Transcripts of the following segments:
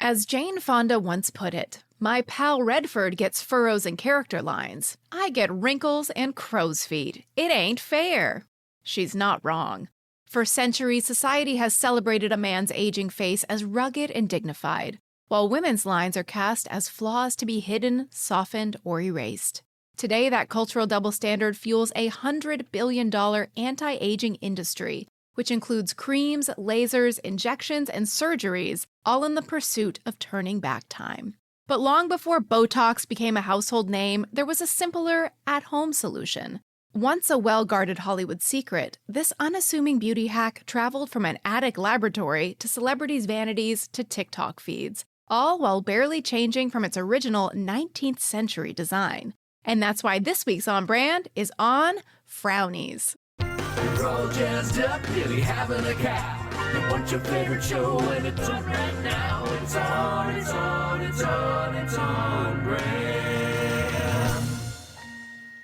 As Jane Fonda once put it, my pal Redford gets furrows and character lines. I get wrinkles and crow's feet. It ain't fair. She's not wrong. For centuries, society has celebrated a man's aging face as rugged and dignified, while women's lines are cast as flaws to be hidden, softened, or erased. Today, that cultural double standard fuels a $100 billion anti-aging industry, which includes creams, lasers, injections, and surgeries, all in the pursuit of turning back time. But long before Botox became a household name, there was a simpler, at-home solution. Once a well-guarded Hollywood secret, this unassuming beauty hack traveled from an attic laboratory to celebrities' vanities to TikTok feeds, all while barely changing from its original 19th century design. And that's why this week's On Brand is on Frownies. We're all jazzed up, really having a cow. You want your favorite show and it's on right now. It's on brand.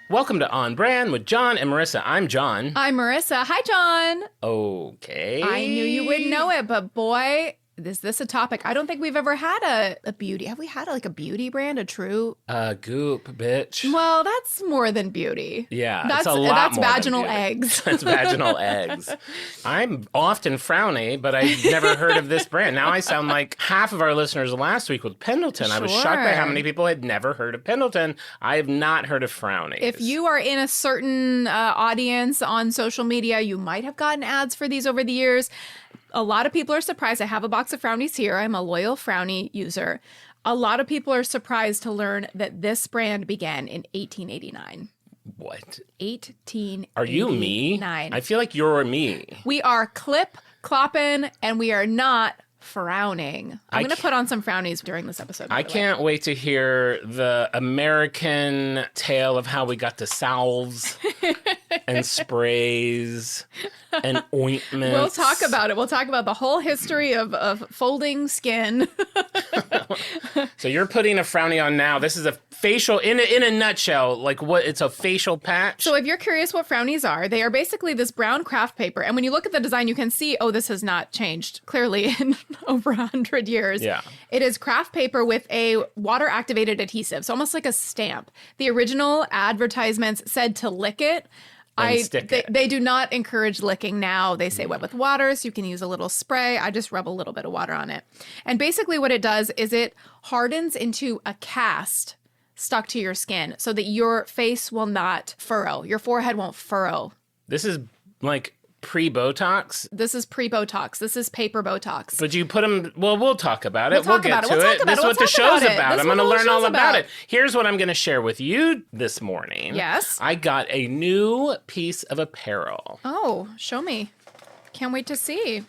Welcome to On Brand with Jon and Marisa. I'm Jon. I'm Marisa. Hi, Jon. Okay. I knew you wouldn't know it, but boy, is this a topic. I don't think we've ever had a beauty. Have we had a beauty brand, a true? Goop, bitch. Well, that's more than beauty. Yeah, that's it's a lot that's more vaginal than beauty. eggs. That's vaginal eggs. I'm often Frowny, but I've never heard of this brand. Now I sound like half of our listeners last week with Pendleton. I was shocked by how many people had never heard of Pendleton. I have not heard of Frownies. If you are in a certain audience on social media, you might have gotten ads for these over the years. A lot of people are surprised. I have a box of Frownies here. I'm a loyal Frownie user. A lot of people are surprised to learn that this brand began in 1889. What? 1889. Are you me? I feel like you're me. We are clip-clopping, and we are not frowning. I'm going to put on some Frownies during this episode. I can't wait to hear the American tale of how we got to salves and sprays and ointments. We'll talk about it. We'll talk about the whole history of folding skin. So you're putting a Frownie on now. This is a facial, in a nutshell, like what? It's a facial patch? So if you're curious what Frownies are, they are basically this brown craft paper. And when you look at the design, you can see, oh, this has not changed clearly in over 100 years. Yeah. It is craft paper with a water-activated adhesive. So almost like a stamp. The original advertisements said to lick it. They do not encourage licking now. They say wet with water, so you can use a little spray. I just rub a little bit of water on it. And basically what it does is it hardens into a cast stuck to your skin so that your face will not furrow. Your forehead won't furrow. This is like pre-Botox? This is pre-Botox. This is paper Botox. But you put them, well, we'll talk about it. We'll get to it. This is what the show's about. I'm going to learn all about it. Here's what I'm going to share with you this morning. Yes. I got a new piece of apparel. Oh, show me. Can't wait to see.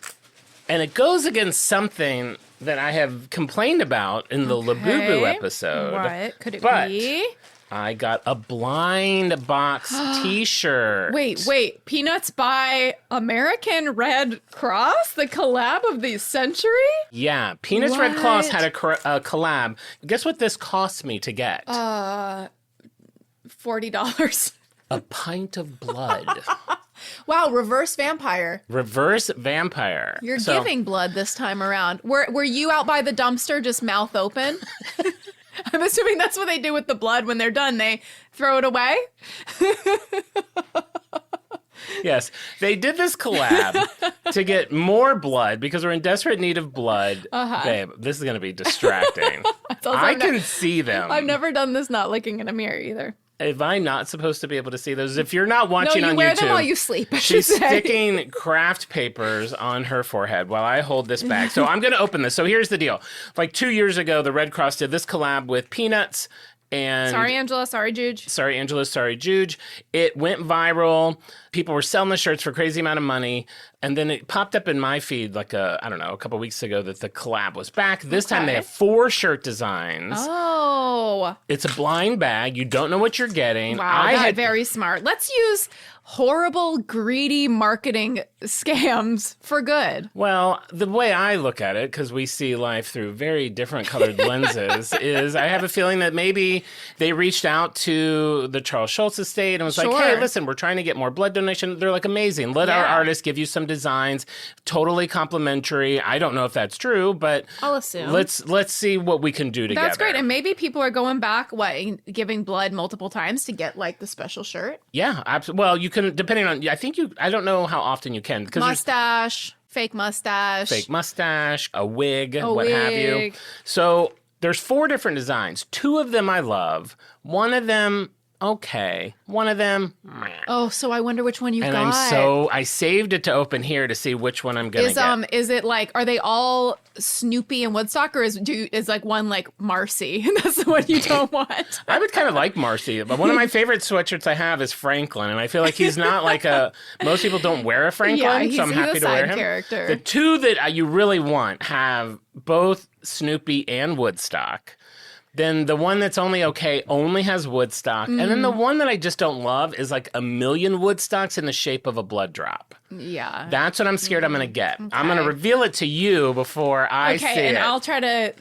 And it goes against something that I have complained about in the Labubu episode. What could it be? I got a blind box t-shirt. Wait. Peanuts by American Red Cross? The collab of the century? Yeah. Peanuts Red Cross had a collab. Guess what this cost me to get? $40. A pint of blood. Wow, reverse vampire. Reverse vampire. You're giving blood this time around. Were you out by the dumpster just mouth open? I'm assuming that's what they do with the blood when they're done. They throw it away. Yes, they did this collab to get more blood because we're in desperate need of blood. Babe, this is going to be distracting. I can see them. I've never done this not looking in a mirror either. Am I not supposed to be able to see those? If you're not watching on YouTube, you wear them while you sleep. She's sticking craft papers on her forehead while I hold this bag. So I'm going to open this. So here's the deal. Like 2 years ago, the Red Cross did this collab with Peanuts. And sorry, Angela. Sorry, Juge. Sorry, Angela. Sorry, Juge. It went viral. People were selling the shirts for a crazy amount of money. And then it popped up in my feed like a couple weeks ago that the collab was back. This time they have 4 shirt designs. Oh. It's a blind bag. You don't know what you're getting. Wow, very smart. Let's use horrible, greedy marketing scams for good. Well, the way I look at it, because we see life through very different colored lenses, is I have a feeling that maybe they reached out to the Charles Schulz estate and was like, hey, listen, we're trying to get more blood donation. They're like, amazing. Let our artists give you some designs, totally complimentary. I don't know if that's true, but I'll assume. Let's see what we can do together. That's great. And maybe people are going back, giving blood multiple times to get like the special shirt? Yeah, absolutely. Well, you can, depending on, I don't know how often you can. Mustache, fake mustache, a wig, what have you. So there's 4 different designs. 2 of them I love. One of them, okay. One of them, meh. Oh, so I wonder which one you got. And I saved it to open here to see which one I'm going to get. Is it like, are they all Snoopy and Woodstock, or is like one like Marcy and that's the one you don't want? I would kind of like Marcy, but one of my favorite sweatshirts I have is Franklin, and I feel like he's not like most people don't wear a Franklin, so I'm happy to wear him. Character. The 2 that you really want have both Snoopy and Woodstock. Then the one that's only okay only has Woodstock. And then the one that I just don't love is like a million Woodstocks in the shape of a blood drop. Yeah. That's what I'm scared I'm going to get. Okay. I'm going to reveal it to you before I see it. Okay, and I'll try to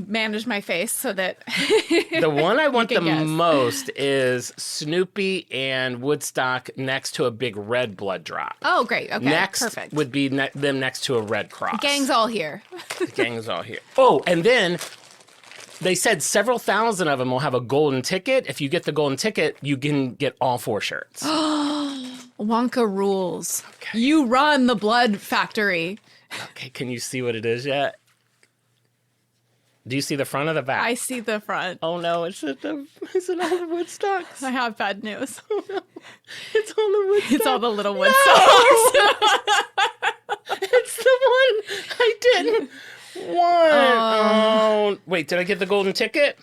manage my face so that... The one I want the most is Snoopy and Woodstock next to a big red blood drop. Oh, great. Okay, next perfect. Would be them next to a red cross. Gang's all here. The gang's all here. Oh, and then... They said several thousand of them will have a golden ticket. If you get the golden ticket, you can get all 4 shirts. Wonka rules. Okay. You run the blood factory. Okay, can you see what it is yet? Do you see the front or the back? I see the front. Oh no, is it all the Woodstocks? I have bad news. Oh no. It's all the Woodstocks. It's all the little Woodstocks. No! It's the one I didn't. Oh, wait, did I get the golden ticket?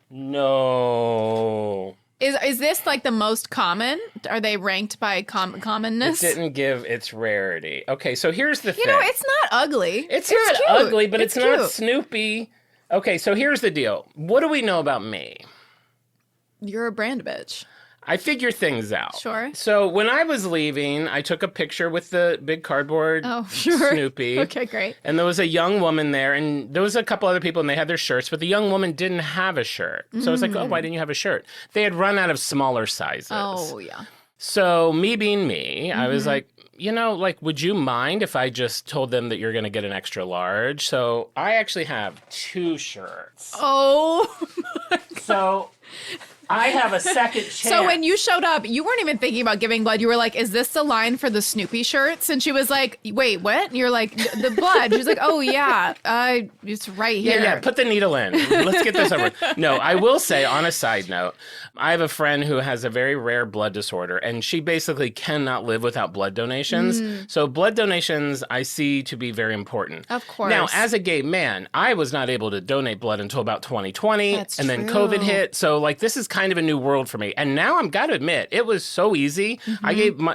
No. Is this like the most common? Are they ranked by commonness? It didn't give its rarity. Okay, so here's the thing. You know, it's not ugly. It's not cute. ugly, but it's cute. not Snoopy. Okay, so here's the deal. What do we know about me? You're a brand bitch. I figure things out. Sure. So when I was leaving, I took a picture with the big cardboard Snoopy. Okay, great. And there was a young woman there, and there was a couple other people, and they had their shirts, but the young woman didn't have a shirt. So I was like, oh, why didn't you have a shirt? They had run out of smaller sizes. Oh, yeah. So me being me, I was like, would you mind if I just told them that you're going to get an extra large? So I actually have 2 shirts. Oh, my God. So... I have a second chance. So when you showed up, you weren't even thinking about giving blood. You were like, is this the line for the Snoopy shirts? And she was like, wait, what? And you're like, the blood. She's like, oh, yeah, it's right here. Yeah, put the needle in. Let's get this over. No, I will say, on a side note, I have a friend who has a very rare blood disorder, and she basically cannot live without blood donations. So blood donations I see to be very important. Of course. Now, as a gay man, I was not able to donate blood until about 2020. That's and true. Then COVID hit. So, like, this is kind of a new world for me. And now I'm got to admit, it was so easy.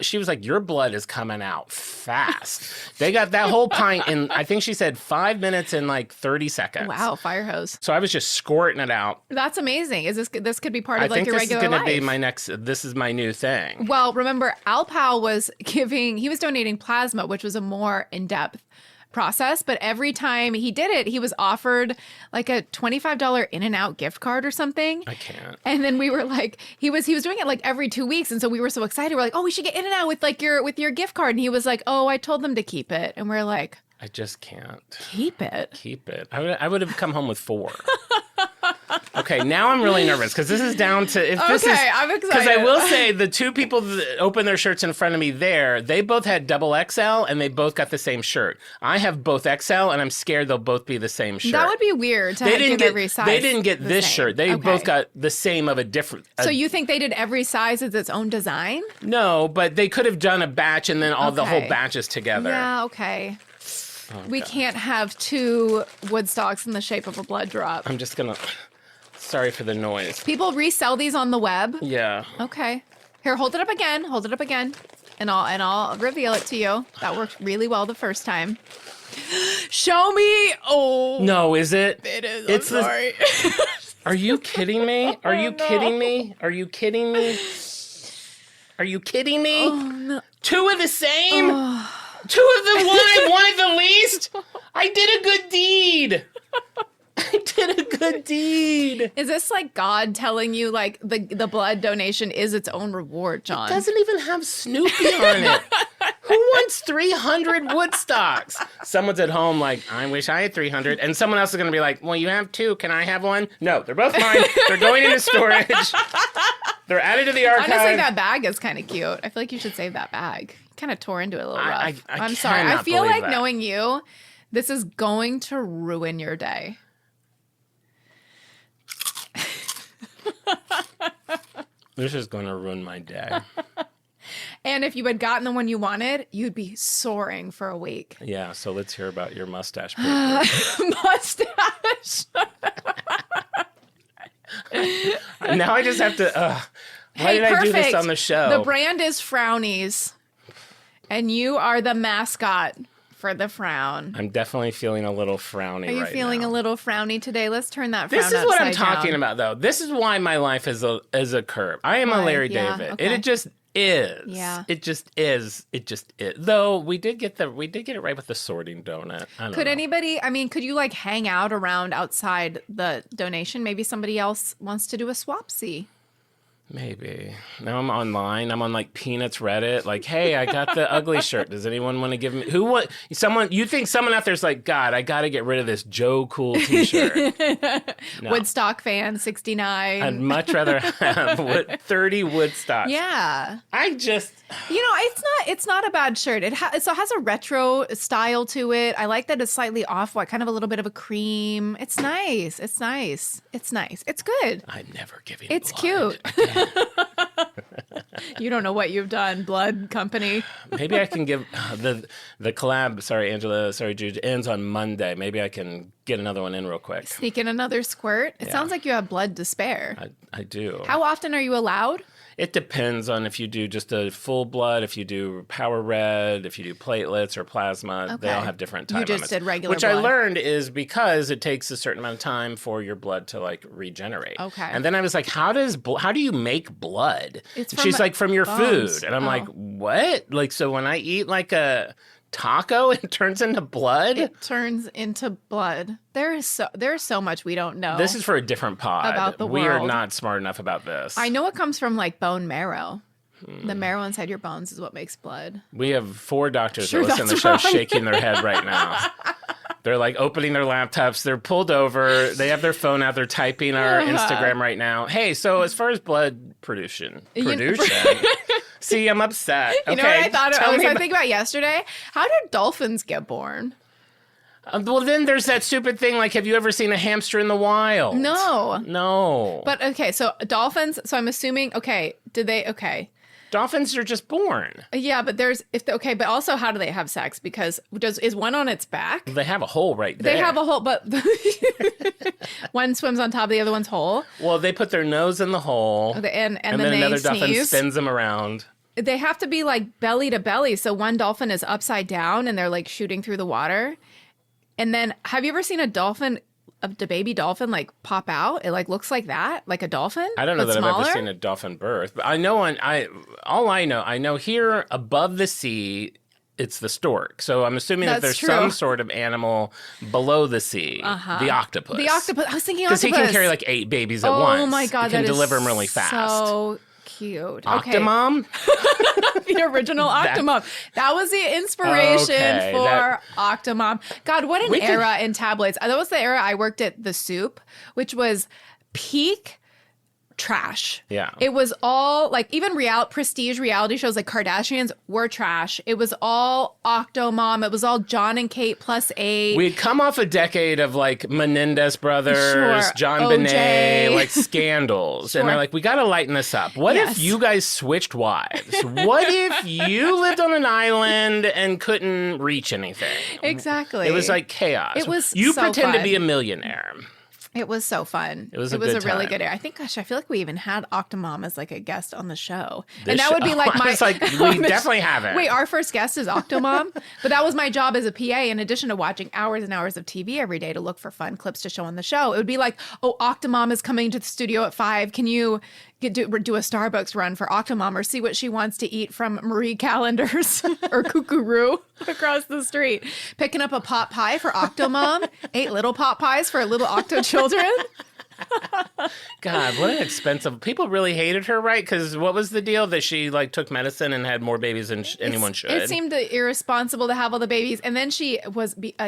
She was like, your blood is coming out fast. They got that whole pint in, I think she said 5 minutes and like 30 seconds. Wow, fire hose. So I was just squirting it out. That's amazing. This could be part of like your regular life? I think this is going to be this is my new thing. Well, remember, Al Pal was he was donating plasma, which was a more in-depth process, but every time he did it, he was offered like a $25 In-N-Out gift card or something. I can't. And then we were like, he was doing it like every 2 weeks, and so we were so excited. We're like, oh, we should get In-N-Out with your gift card. And he was like, oh, I told them to keep it, and we're like, I just can't keep it. Keep it. I would have come home with 4. Okay, now I'm really nervous because this is down to I'm excited. Because I will say the 2 people that opened their shirts in front of me there, they both had double XL and they both got the same shirt. I have both XL and I'm scared they'll both be the same shirt. That would be weird to give every size. They didn't get this shirt. They both got the same of a different. So you think they did every size as its own design? No, but they could have done a batch and then all the whole batches together. Yeah, okay. We can't have 2 Woodstocks in the shape of a blood drop. I'm just gonna. Sorry for the noise. People resell these on the web. Yeah. Okay. Here, hold it up again. Hold it up again, and I'll reveal it to you. That worked really well the first time. Show me. Oh. No, is it? It is. I'm sorry. Are you kidding me? Are you kidding me? Are you kidding me? Are you kidding me? Oh, no. 2 of the same? 2 of the one I wanted the least? I did a good deed. I did a good deed. Is this like God telling you like the blood donation is its own reward, Jon? It doesn't even have Snoopy on it. Who wants 300 Woodstocks? Someone's at home like, I wish I had 300. And someone else is going to be like, well, you have 2. Can I have 1? No, they're both mine. They're going into storage. They're added to the archive. Honestly, that bag is kind of cute. I feel like you should save that bag. Kind of tore into it a little rough. I'm sorry. I feel like knowing you, this is going to ruin your day. This is going to ruin my day. And if you had gotten the one you wanted, you'd be soaring for a week. Yeah, so let's hear about your mustache. Mustache. Now I just have to... why did I do this on the show? The brand is Frownies. And you are the mascot for the frown. I'm definitely feeling a little frowny right now. Are you feeling a little frowny today? Let's turn that frown This is what I'm upside talking down. about, though. This is why my life is a curve. I am a Larry David. Okay. It just is. Yeah. It just is. It just is. Though we did get it right with the sorting donut. Could anybody, I mean, could you like hang out around outside the donation? Maybe somebody else wants to do a swapsy. Maybe. Now I'm online. I'm on like Peanuts Reddit. Like, hey, I got the ugly shirt. Does anyone want to give me you think someone out there's like, God, I gotta get rid of this Joe Cool t-shirt. No. Woodstock fan 69. I'd much rather have 30 Woodstocks. Yeah. It's not a bad shirt. It has a retro style to it. I like that it's slightly off-white, kind of a little bit of a cream. It's nice. It's good. I'm never giving It's blood. cute. You don't know what you've done, blood company. Maybe I can give the collab. Sorry, Angela. Sorry, Jude. Ends on Monday. Maybe I can get another one in real quick. Sneak in another squirt. It sounds like you have blood to spare. I do. How often are you allowed? It depends on if you do just a full blood, if you do power red, if you do platelets or plasma. Okay. They all have different time You just limits. did regular Which blood. I learned is because it takes a certain amount of time for your blood to like regenerate. Okay. And then I was like, how do you make blood? It's And she's like, from your bones. food. And I'm like, what? Like, so when I eat like a taco, it turns into blood? It turns into blood. There's so much we don't know. This is for a different pod. About the We are world. not smart enough about this. I know it comes from like bone marrow. The marrow inside your bones is what makes blood. We have 4 doctors Sure, that listen to the that's show wrong. shaking their head right now. They're like opening their laptops. They're pulled over. They have their phone out. They're typing our Instagram right now. Hey, so as far as blood production. See, I'm upset. You know what I thought? I was thinking about yesterday. How did dolphins get born? Well, then there's that stupid thing like, have you ever seen a hamster in the wild? No. But okay, so dolphins. So I'm assuming. Did they? Okay. Dolphins are just born. Yeah, but but also how do they have sex? Because is one on its back? They have a hole right there. They have a hole, but one swims on top of the other one's hole. Well, they put their nose in the hole, And then then another they dolphin sneeze. spins them around. They have to be like belly to belly. So one dolphin is upside down and they're like shooting through the water. And then have you ever seen the baby dolphin like pop out? It like looks like that, like a dolphin. I don't know but that smaller? I've ever seen a dolphin birth, but I know I know here above the sea, it's the stork. So I'm assuming that That's there's some true. sort of animal below the sea, the octopus. The octopus. I was thinking because octopus. he can carry like 8 babies at once. Oh my god, he can that deliver is them really fast. So cute. Octomom? The original Octomom. That was the inspiration for Octomom. God, what an era in tabloids. That was the era I worked at The Soup, which was peak trash. Yeah. It was all like even prestige reality shows like Kardashians were trash. It was all Octomom. It was all Jon and Kate +8. We'd come off a decade of like Menendez brothers, Sure. John OJ. Benet, like scandals. And they're like, we got to lighten this up. What if you guys switched wives? What if you lived on an island and couldn't reach anything? Exactly. It was like chaos. It was You so pretend to fun. be a millionaire. It was so fun. It was a really time. good. I think, gosh, I feel like we even had Octomom as like a guest on the show. And that would be like I was like, we definitely haven't. Wait, our first guest is Octomom? But that was my job as a PA, in addition to watching hours and hours of TV every day to look for fun clips to show on the show. It would be like, oh, Octomom is coming to the studio at 5. Can you do a Starbucks run for Octomom or see what she wants to eat from Marie Callender's or Kookaroo across the street? Picking up a pot pie for Octomom, 8 little pot pies for little Octo children. God, what an expensive. People really hated her, right? Because what was the deal? That she like took medicine and had more babies than anyone should. It seemed irresponsible to have all the babies, and then she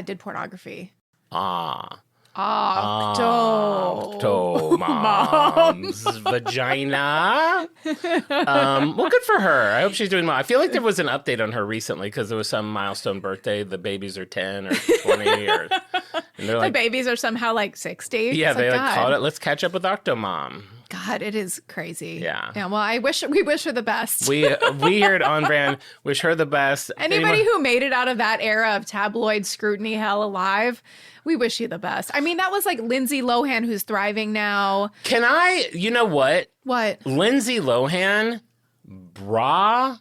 did pornography. Octomom's vagina. Well, good for her. I hope she's doing well. I feel like there was an update on her recently because there was some milestone birthday. The babies are 10 or 20 or... And they're like, the babies are somehow like 60. Yeah, they called it, let's catch up with Octomom. God, it is crazy. Yeah. Yeah. Well, we wish her the best. We here at On Brand wish her the best. Anybody who made it out of that era of tabloid scrutiny hell alive, we wish you the best. I mean, that was like Lindsay Lohan, who's thriving now. You know what? What? Lindsay Lohan, bravo.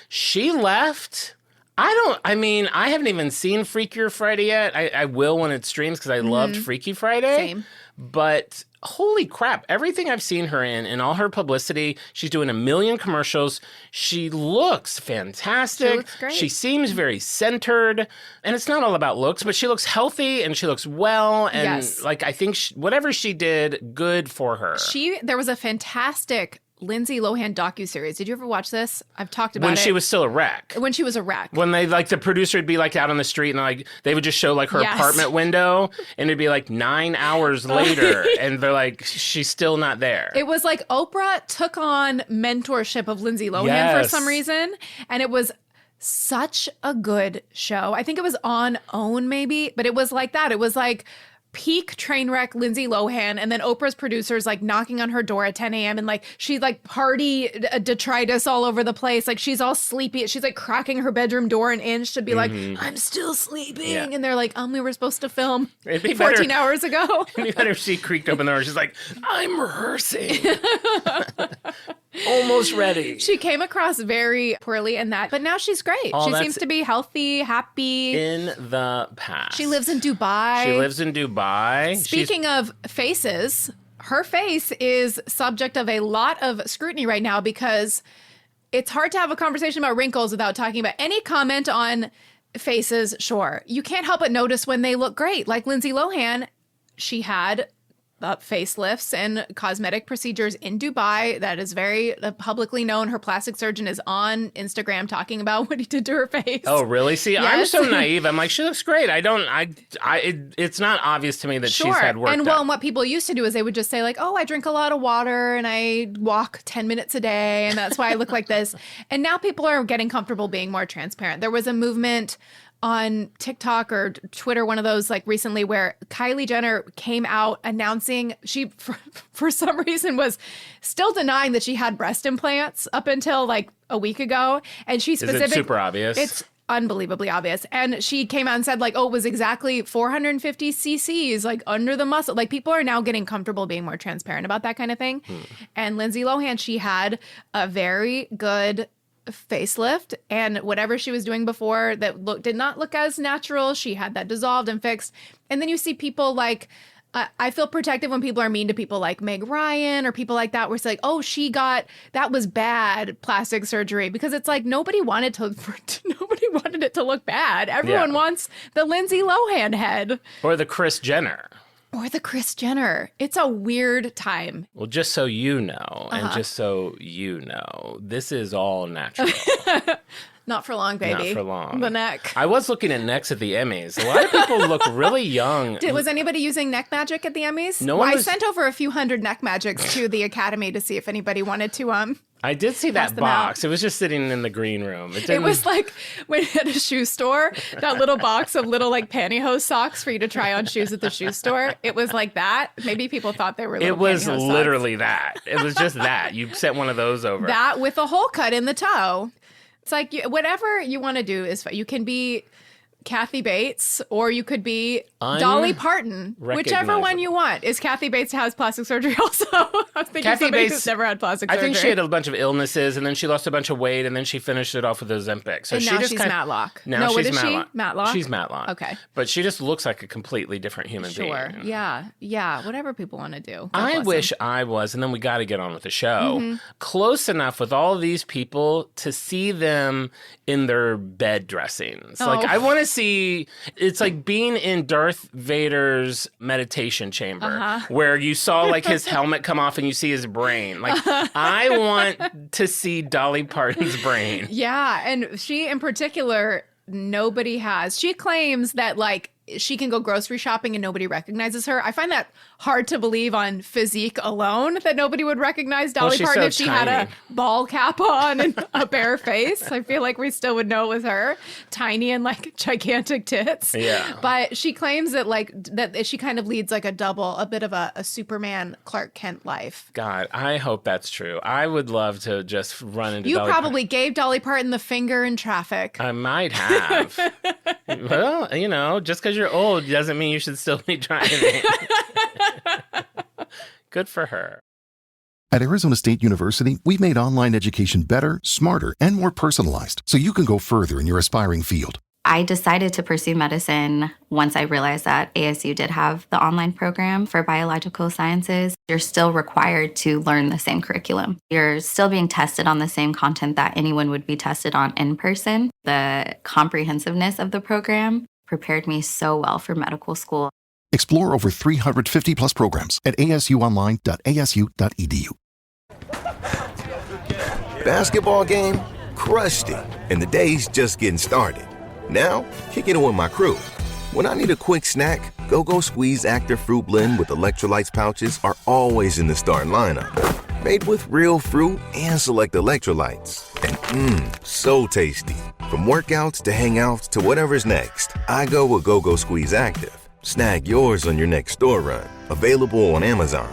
She left. I haven't even seen Freakier Friday yet. I will when it streams because I loved Freaky Friday. Same. But holy crap, everything I've seen her in all her publicity, she's doing a million commercials. She looks fantastic. She looks great. She seems very centered. And it's not all about looks, but she looks healthy and she looks well. And I think whatever she did, good for her. There was a fantastic Lindsay Lohan docuseries. Did you ever watch this? I've talked about it. When she was still a wreck. When she was a wreck. When they the producer would be out on the street and they would just show her apartment window and it'd be 9 hours later and they're like, she's still not there. It was like Oprah took on mentorship of Lindsay Lohan for some reason. And it was such a good show. I think it was on OWN maybe, but it was like that. It was like peak train wreck Lindsay Lohan, and then Oprah's producers knocking on her door at 10 a.m. and she's party detritus all over the place. She's all sleepy. She's cracking her bedroom door an inch to be I'm still sleeping. Yeah. And they're we were supposed to film 14 hours ago. It'd be better if she creaked open the door. She's like, I'm rehearsing. Almost ready. She came across very poorly in that, but now she's great. She seems to be healthy, happy. In the past. She lives in Dubai. Speaking of faces, her face is subject of a lot of scrutiny right now because it's hard to have a conversation about wrinkles without talking about any comment on faces. Sure, you can't help but notice when they look great. Like Lindsay Lohan, she had facelifts and cosmetic procedures in Dubai. That is very publicly known. Her plastic surgeon is on Instagram talking about what he did to her face. Oh, really? See, yes. I'm so naive. I'm like, she looks great. It's not obvious to me that she's had work done. And what people used to do is they would just say I drink a lot of water and I walk 10 minutes a day and that's why I look like this. And now people are getting comfortable being more transparent. There was a movement on TikTok or Twitter, one of those recently, where Kylie Jenner came out announcing she, for some reason, was still denying that she had breast implants up until a week ago. And she specifically... Is it super obvious? It's unbelievably obvious. And she came out and said it was exactly 450 cc's under the muscle. People are now getting comfortable being more transparent about that kind of thing. And Lindsay Lohan, she had a very good facelift, and whatever she was doing before that did not look as natural, she had that dissolved and fixed. And then you see people I feel protective when people are mean to people like Meg Ryan or people like that, where it's that was bad plastic surgery, because it's nobody wanted it to look bad. Everyone wants the Lindsay Lohan head or the Kris Jenner. It's a weird time. Well, just so you know, and just so you know, this is all natural. Not for long, baby. Not for long. The neck. I was looking at necks at the Emmys. A lot of people look really young. Was anybody using neck magic at the Emmys? No one was... I sent over a few hundred neck magics to the Academy to see if anybody wanted to I did see that box. It was just sitting in the green room. It was when at a shoe store, that little box of little pantyhose socks for you to try on shoes at the shoe store. It was like that. Maybe people thought they were little pantyhose socks. It was literally that. It was just that. You sent one of those over. That with a hole cut in the toe. It's whatever you want to do is fine. You can be Kathy Bates, or you could be Dolly Parton. Whichever one you want. Is Kathy Bates has plastic surgery also? I was thinking Kathy somebody Bates, who's never had plastic surgery. I think she had a bunch of illnesses, and then she lost a bunch of weight, and then she finished it off with Ozempic. So and now she's Matlock. Now she's what is Matlock. She? Matlock? She's Matlock. Okay. But she just looks like a completely different human being. Sure. Yeah. Whatever people want to do. I wish I was, and then we got to get on with the show, close enough with all of these people to see them in their bed dressings. Like, I want to see, it's like being in Darth Vader's meditation chamber where you saw like his helmet come off and you see his brain. Like, I want to see Dolly Parton's brain. Yeah. And she in particular, nobody has. She claims that like she can go grocery shopping and nobody recognizes her. I find that hard to believe on physique alone, that nobody would recognize Dolly Parton if she had a ball cap on and a bare face. I feel like we still would know it was her. Tiny and like gigantic tits. Yeah. But she claims that like that she kind of leads like a bit of a Superman Clark Kent life. God, I hope that's true. I would love to just run into Dolly probably gave Dolly Parton the finger in traffic. I might have. Well, you know, just because you're old doesn't mean you should still be driving. Good for her. At Arizona State University, we've made online education better, smarter, and more personalized so you can go further in your aspiring field. I decided to pursue medicine once I realized that ASU did have the online program for biological sciences. You're still required to learn the same curriculum. You're still being tested on the same content that anyone would be tested on in person. The comprehensiveness of the program prepared me so well for medical school. Explore over 350 plus programs at asuonline.asu.edu. Basketball game? Crushed it. And the day's just getting started. Now, kicking it with my crew. When I need a quick snack, Go-Go Squeeze Active Fruit Blend with electrolytes pouches are always in the starting lineup. Made with real fruit and select electrolytes. And so tasty. From workouts to hangouts to whatever's next, I go with Go-Go Squeeze Active. Snag yours on your next store run. Available on Amazon.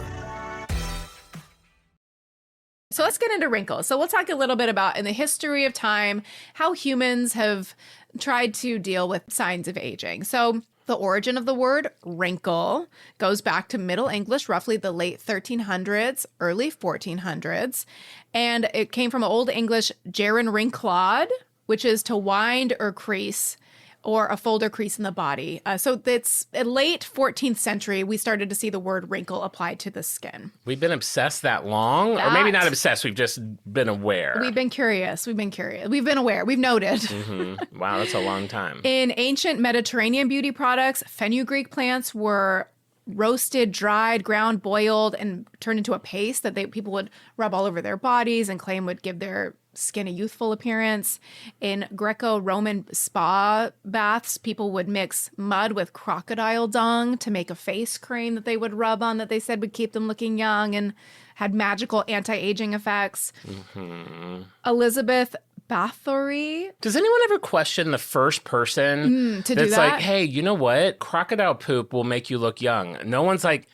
So let's get into wrinkles. So we'll talk a little bit about, in the history of time, how humans have tried to deal with signs of aging. So the origin of the word wrinkle goes back to Middle English, roughly the late 1300s, early 1400s. And it came from Old English gerin wrinklod, which is to wind or crease, or a fold or crease in the body. So it's late 14th century, we started to see the word wrinkle applied to the skin. We've been obsessed that long? Or maybe not obsessed, we've just been aware. We've been curious. We've been aware. We've noted. Wow, that's a long time. In ancient Mediterranean beauty products, fenugreek plants were roasted, dried, ground, boiled, and turned into a paste that people would rub all over their bodies and claim would give their skin a youthful appearance. In Greco-Roman spa baths, people would mix mud with crocodile dung to make a face cream that they would rub on that they said would keep them looking young and had magical anti-aging effects. Elizabeth Bathory. Does anyone ever question the first person to that's do that? like, hey, you know what? Crocodile poop will make you look young. No one's like,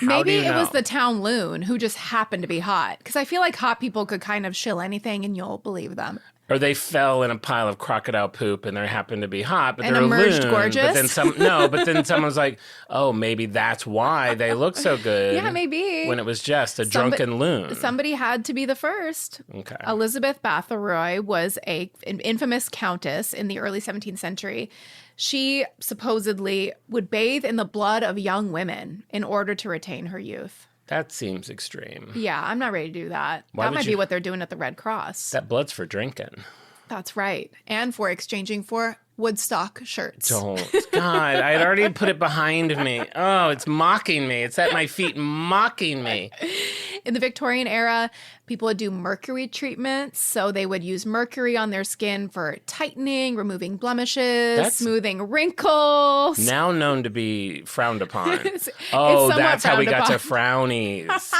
Maybe it was the town loon who just happened to be hot. Because I feel like hot people could kind of shill anything and you'll believe them. Or they fell in a pile of crocodile poop and they happened to be hot, but and they're emerged a loon. gorgeous. But then someone's like, oh, maybe that's why they look so good. Yeah, maybe. When it was just a drunken loon. Somebody had to be the first. Okay. Elizabeth Bathory was an infamous countess in the early 17th century. She supposedly would bathe in the blood of young women in order to retain her youth. That seems extreme. Yeah, I'm not ready to do that. Why that might be what they're doing at the Red Cross. That blood's for drinking. That's right. And for exchanging for Woodstock shirts. Don't. God, I had already put it behind me. Oh, it's mocking me. It's at my feet mocking me. In the Victorian era, people would do mercury treatments. So they would use mercury on their skin for tightening, removing blemishes, smoothing wrinkles. Now known to be frowned upon. It's that's how we got to upon. Frownies.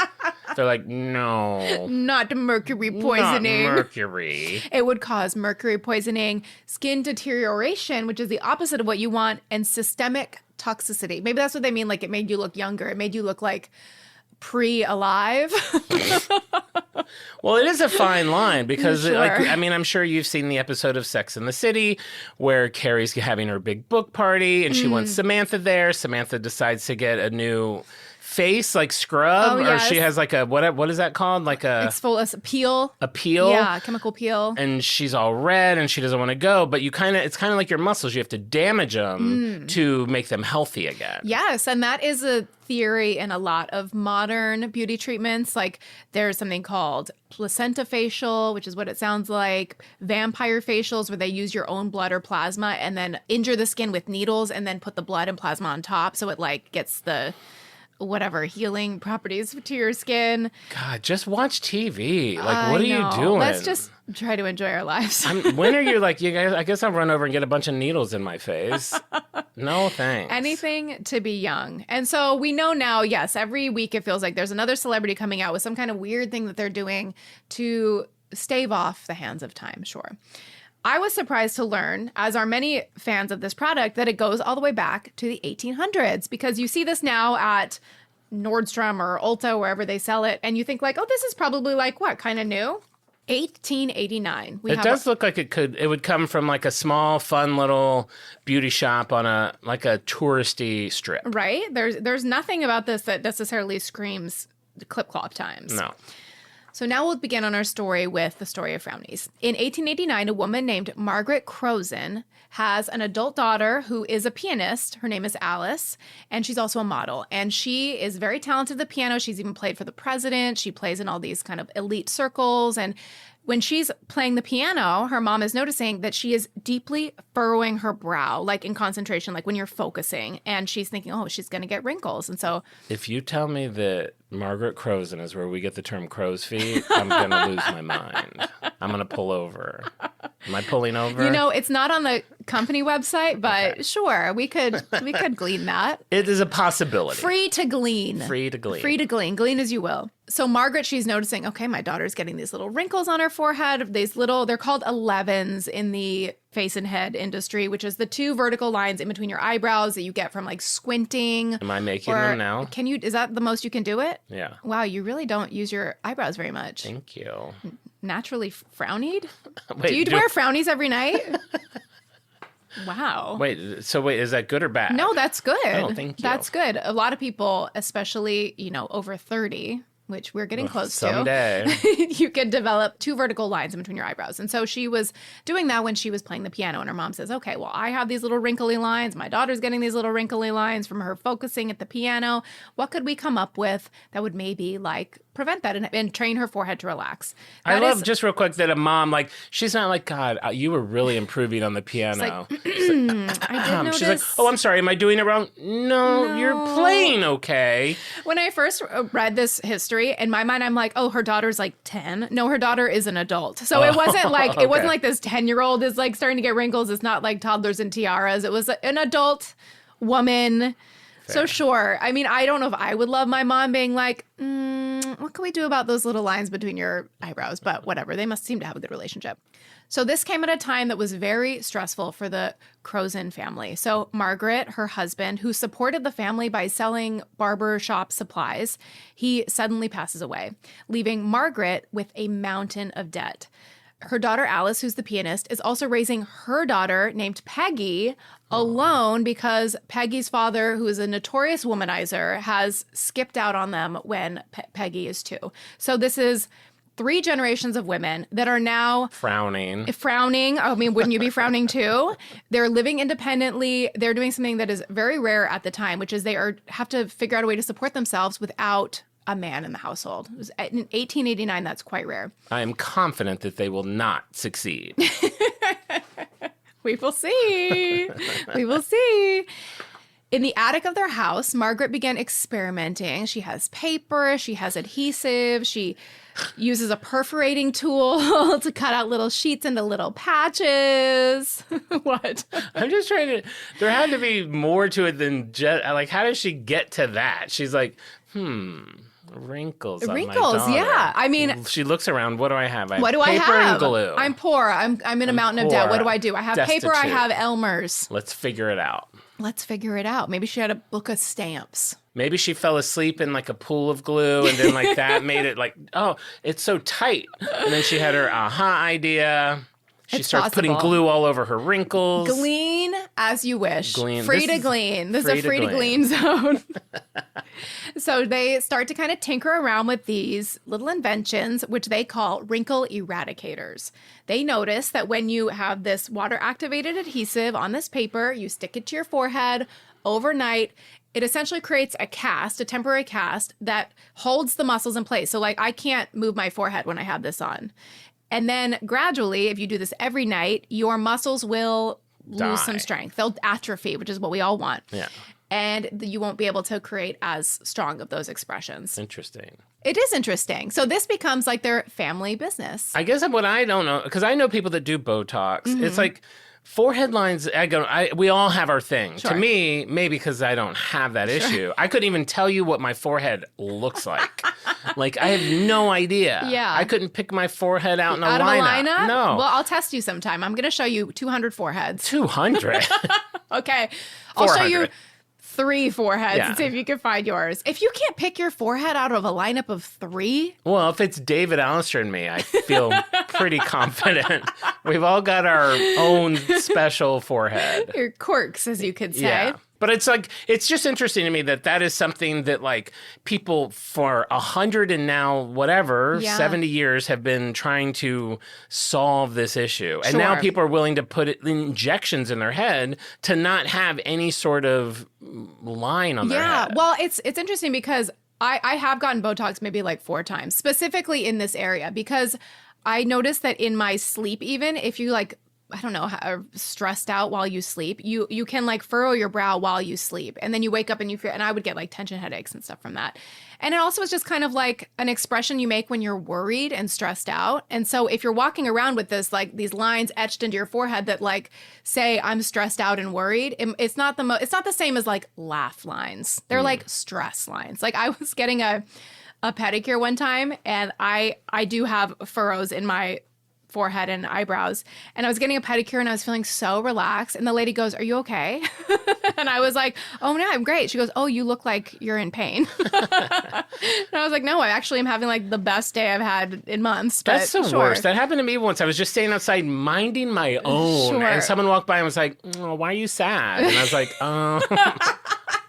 They're like, no. Not mercury poisoning. Not mercury. It would cause mercury poisoning, skin deterioration, which is the opposite of what you want, and systemic toxicity. Maybe that's what they mean. Like, it made you look younger. It made you look like pre-alive. Well, it is a fine line because, Sure. I'm sure you've seen the episode of Sex and the City where Carrie's having her big book party and she wants Samantha there. Samantha decides to get a new face, like scrub, or yes. she has like a, what is that called? Like a Peel. a peel? Yeah, chemical peel. And she's all red and she doesn't want to go, but it's kind of like your muscles. You have to damage them to make them healthy again. Yes, and that is a theory in a lot of modern beauty treatments. Like there's something called placenta facial, which is what it sounds like, vampire facials where they use your own blood or plasma and then injure the skin with needles and then put the blood and plasma on top so it like gets the whatever healing properties to your skin. God, just watch TV. Like, what are you doing? Let's just try to enjoy our lives. When are you like, you guys, I guess I'll run over and get a bunch of needles in my face. No thanks. Anything to be young. And so we know now, yes, every week it feels like there's another celebrity coming out with some kind of weird thing that they're doing to stave off the hands of time. Sure. I was surprised to learn, as are many fans of this product, that it goes all the way back to the 1800s because you see this now at Nordstrom or Ulta, wherever they sell it, and you think like, oh, this is probably like what, kind of new? 1889. It does look like it would come from like a small, fun little beauty shop on a touristy strip. Right? There's nothing about this that necessarily screams clip-clop times. No. So now we'll begin on our story with the story of Frownies. In 1889, a woman named Margaret Crozon has an adult daughter who is a pianist. Her name is Alice, and she's also a model. And she is very talented at the piano. She's even played for the president. She plays in all these kind of elite circles. And when she's playing the piano, her mom is noticing that she is deeply furrowing her brow, like in concentration, like when you're focusing. And she's thinking, oh, she's going to get wrinkles. And so if you tell me that Margaret Crozon is where we get the term crow's feet, I'm going to lose my mind. I'm going to pull over. Am I pulling over? You know, it's not on the company website, but sure, we could glean that. It is a possibility. Free to glean. Free to glean. Free to glean. Glean as you will. So Margaret, she's noticing, okay, my daughter's getting these little wrinkles on her forehead. They're called 11s in the face and head industry, which is the two vertical lines in between your eyebrows that you get from like squinting. Am I making them now? Is that the most you can do it? Yeah. Wow, you really don't use your eyebrows very much. Thank you. Naturally frownied? Wait, do you wear frownies every night? Wow. Wait, is that good or bad? No, that's good. Oh, thank you. That's good. A lot of people, especially, over 30, which we're getting close someday. to, you can develop two vertical lines in between your eyebrows. And so she was doing that when she was playing the piano. And her mom says, okay, well, I have these little wrinkly lines. My daughter's getting these little wrinkly lines from her focusing at the piano. What could we come up with that would maybe like prevent that and train her forehead to relax? I love just real quick that a mom, like, she's not like, God, you were really improving on the piano. I did notice. She's like, oh, I'm sorry. Am I doing it wrong? No, you're playing okay. When I first read this history, in my mind, I'm like, oh, her daughter's like 10. No, her daughter is an adult. So it wasn't like okay. It wasn't like this 10-year-old is like starting to get wrinkles. It's not like toddlers and tiaras. It was an adult woman. Fair. So sure. I mean, I don't know if I would love my mom being like, what can we do about those little lines between your eyebrows? But whatever. They must seem to have a good relationship. So this came at a time that was very stressful for the Crozon family. So Margaret, her husband, who supported the family by selling barbershop supplies, he suddenly passes away, leaving Margaret with a mountain of debt. Her daughter Alice, who's the pianist, is also raising her daughter named Peggy alone because Peggy's father, who is a notorious womanizer, has skipped out on them when Peggy is 2. So this is 3 generations of women that are now frowning. I mean, wouldn't you be frowning too? They're living independently. They're doing something that is very rare at the time, which is have to figure out a way to support themselves without a man in the household. It was in 1889. That's quite rare. I am confident that they will not succeed. We will see. We will see. In the attic of their house, Margaret began experimenting. She has paper, she has adhesive, she uses a perforating tool to cut out little sheets into little patches. What? I'm just trying to, there had to be more to it than just, like, how does she get to that? She's like, wrinkles on my daughter. Yeah. I mean, she looks around. What do I have? What do I have? Paper and glue. I'm poor. I'm in a mountain of debt. What do? I have Destitute. paper. I have Elmer's. Let's figure it out. Let's figure it out. Maybe she had a book of stamps. Maybe she fell asleep in like a pool of glue and then like that made it like, oh, it's so tight. And then she had her aha idea. She starts putting glue all over her wrinkles. Glean as you wish. Glean. Free to glean. This is a free to glean zone. So they start to kind of tinker around with these little inventions, which they call wrinkle eradicators. They notice that when you have this water-activated adhesive on this paper, you stick it to your forehead overnight, it essentially creates a cast, a temporary cast that holds the muscles in place. So like I can't move my forehead when I have this on. And then gradually, if you do this every night, your muscles will lose some strength. They'll atrophy, which is what we all want. Yeah. And you won't be able to create as strong of those expressions. Interesting. It is interesting. So this becomes like their family business. I guess what I don't know, because I know people that do Botox. It's like forehead lines, we all have our thing. Sure. To me, maybe because I don't have that issue, I couldn't even tell you what my forehead looks like. Like, I have no idea. Yeah. I couldn't pick my forehead out in a Out of a lineup? No. Well, I'll test you sometime. I'm going to show you 200 foreheads. 200? Okay. I'll show you 400. 3 foreheads Yeah. and see if you can find yours. If you can't pick your forehead out of a lineup of 3, Well, if it's David, Alistair, and me, I feel pretty confident. We've all got our own special forehead. your quirks, as you could say. Yeah. But it's like, it's just interesting to me that is something that like people for 100 and now whatever, 70 years have been trying to solve this issue. And now Sure. people are willing to put injections in their head to not have any sort of line on their head. Yeah. Well, it's interesting because I have gotten Botox maybe like 4 times, specifically in this area, because I noticed that in my sleep, even if you like, I don't know, are stressed out while you sleep, you can like furrow your brow while you sleep. And then you wake up and you feel, and I would get like tension headaches and stuff from that. And it also is just kind of like an expression you make when you're worried and stressed out. And so if you're walking around with this, like these lines etched into your forehead that like say I'm stressed out and worried, it's not the same as like laugh lines. They're like stress lines. Like I was getting a pedicure one time and I do have furrows in my forehead and eyebrows. And I was getting a pedicure and I was feeling so relaxed. And the lady goes, "Are you okay?" And I was like, "Oh, no, I'm great." She goes, "Oh, you look like you're in pain." And I was like, "No, I actually am having like the best day I've had in months." But That's the worst. That happened to me once. I was just staying outside minding my own. Sure. And someone walked by and was like, "Oh, why are you sad?" And I was like,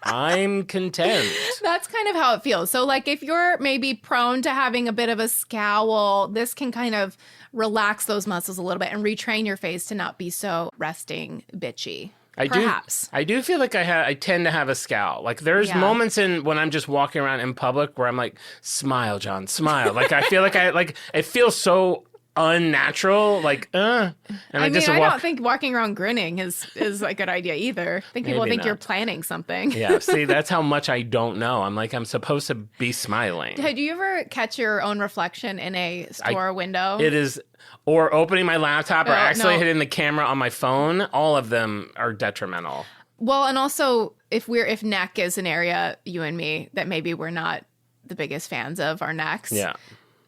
I'm content. That's kind of how it feels. So like if you're maybe prone to having a bit of a scowl, this can kind of relax those muscles a little bit and retrain your face to not be so resting bitchy. Perhaps. I do feel like I tend to have a scowl. Like there's moments when I'm just walking around in public where I'm like, "Smile, John, smile." Like I feel like it feels so unnatural, like and I don't think walking around grinning is a good idea either. I think people Maybe think not. you're planning something. Yeah, see, that's how much I don't know. I'm supposed to be smiling. Hey, do you ever catch your own reflection in a store window? It is, or opening my laptop or accidentally no. hitting the camera on my phone. All of them are detrimental. Well, and also if neck is an area, you and me, that maybe we're not the biggest fans of our necks. Yeah.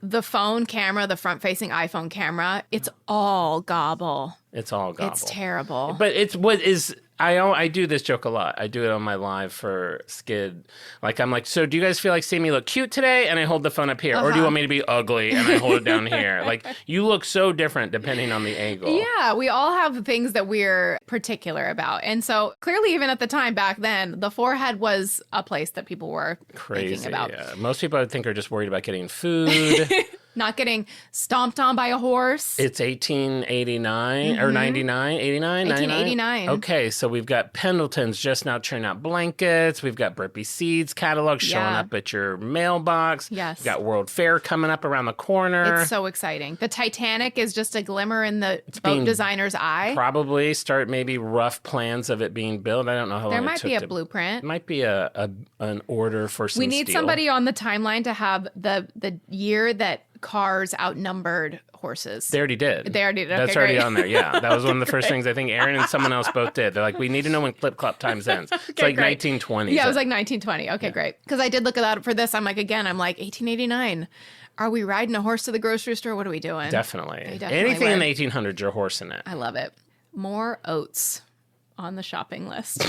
The phone camera, the front-facing iPhone camera, it's all gobble. It's all gobble. It's terrible. But it's what is. I do this joke a lot. I do it on my live for Skid. Like, I'm like, "So do you guys feel like seeing me look cute today?" And I hold the phone up here. Or do you want me to be ugly? And I hold it down here. Like, you look so different depending on the angle. Yeah, we all have things that we're particular about. And so clearly, even at the time back then, the forehead was a place that people were Crazy. thinking about. Yeah. Most people, I think, are just worried about getting food. Not getting stomped on by a horse. It's 1889 or 99, 89, 1889. Okay, so we've got Pendleton's just now churning out blankets. We've got Burpee Seeds catalog showing up at your mailbox. Yes. We've got World Fair coming up around the corner. It's so exciting. The Titanic is just a glimmer in the boat designer's eye. Probably start maybe rough plans of it being built. I don't know how long There it might took be a to- blueprint. It might be an order for some We need steel. somebody on the timeline to have the year that cars outnumbered horses. They already did. They already did. That's Okay, already great. on there. Yeah, that was one of the first things I think Aaron and someone else both did. They're like, "We need to know when Clip Clop Times ends." It's like great. 1920s. Yeah, it was like 1920. Okay, great. Because I did look at that for this. I'm like, 1889. Are we riding a horse to the grocery store? What are we doing? Definitely. They definitely Anything in were. the 1800s, you're horsing it. I love it. More oats. on the shopping list.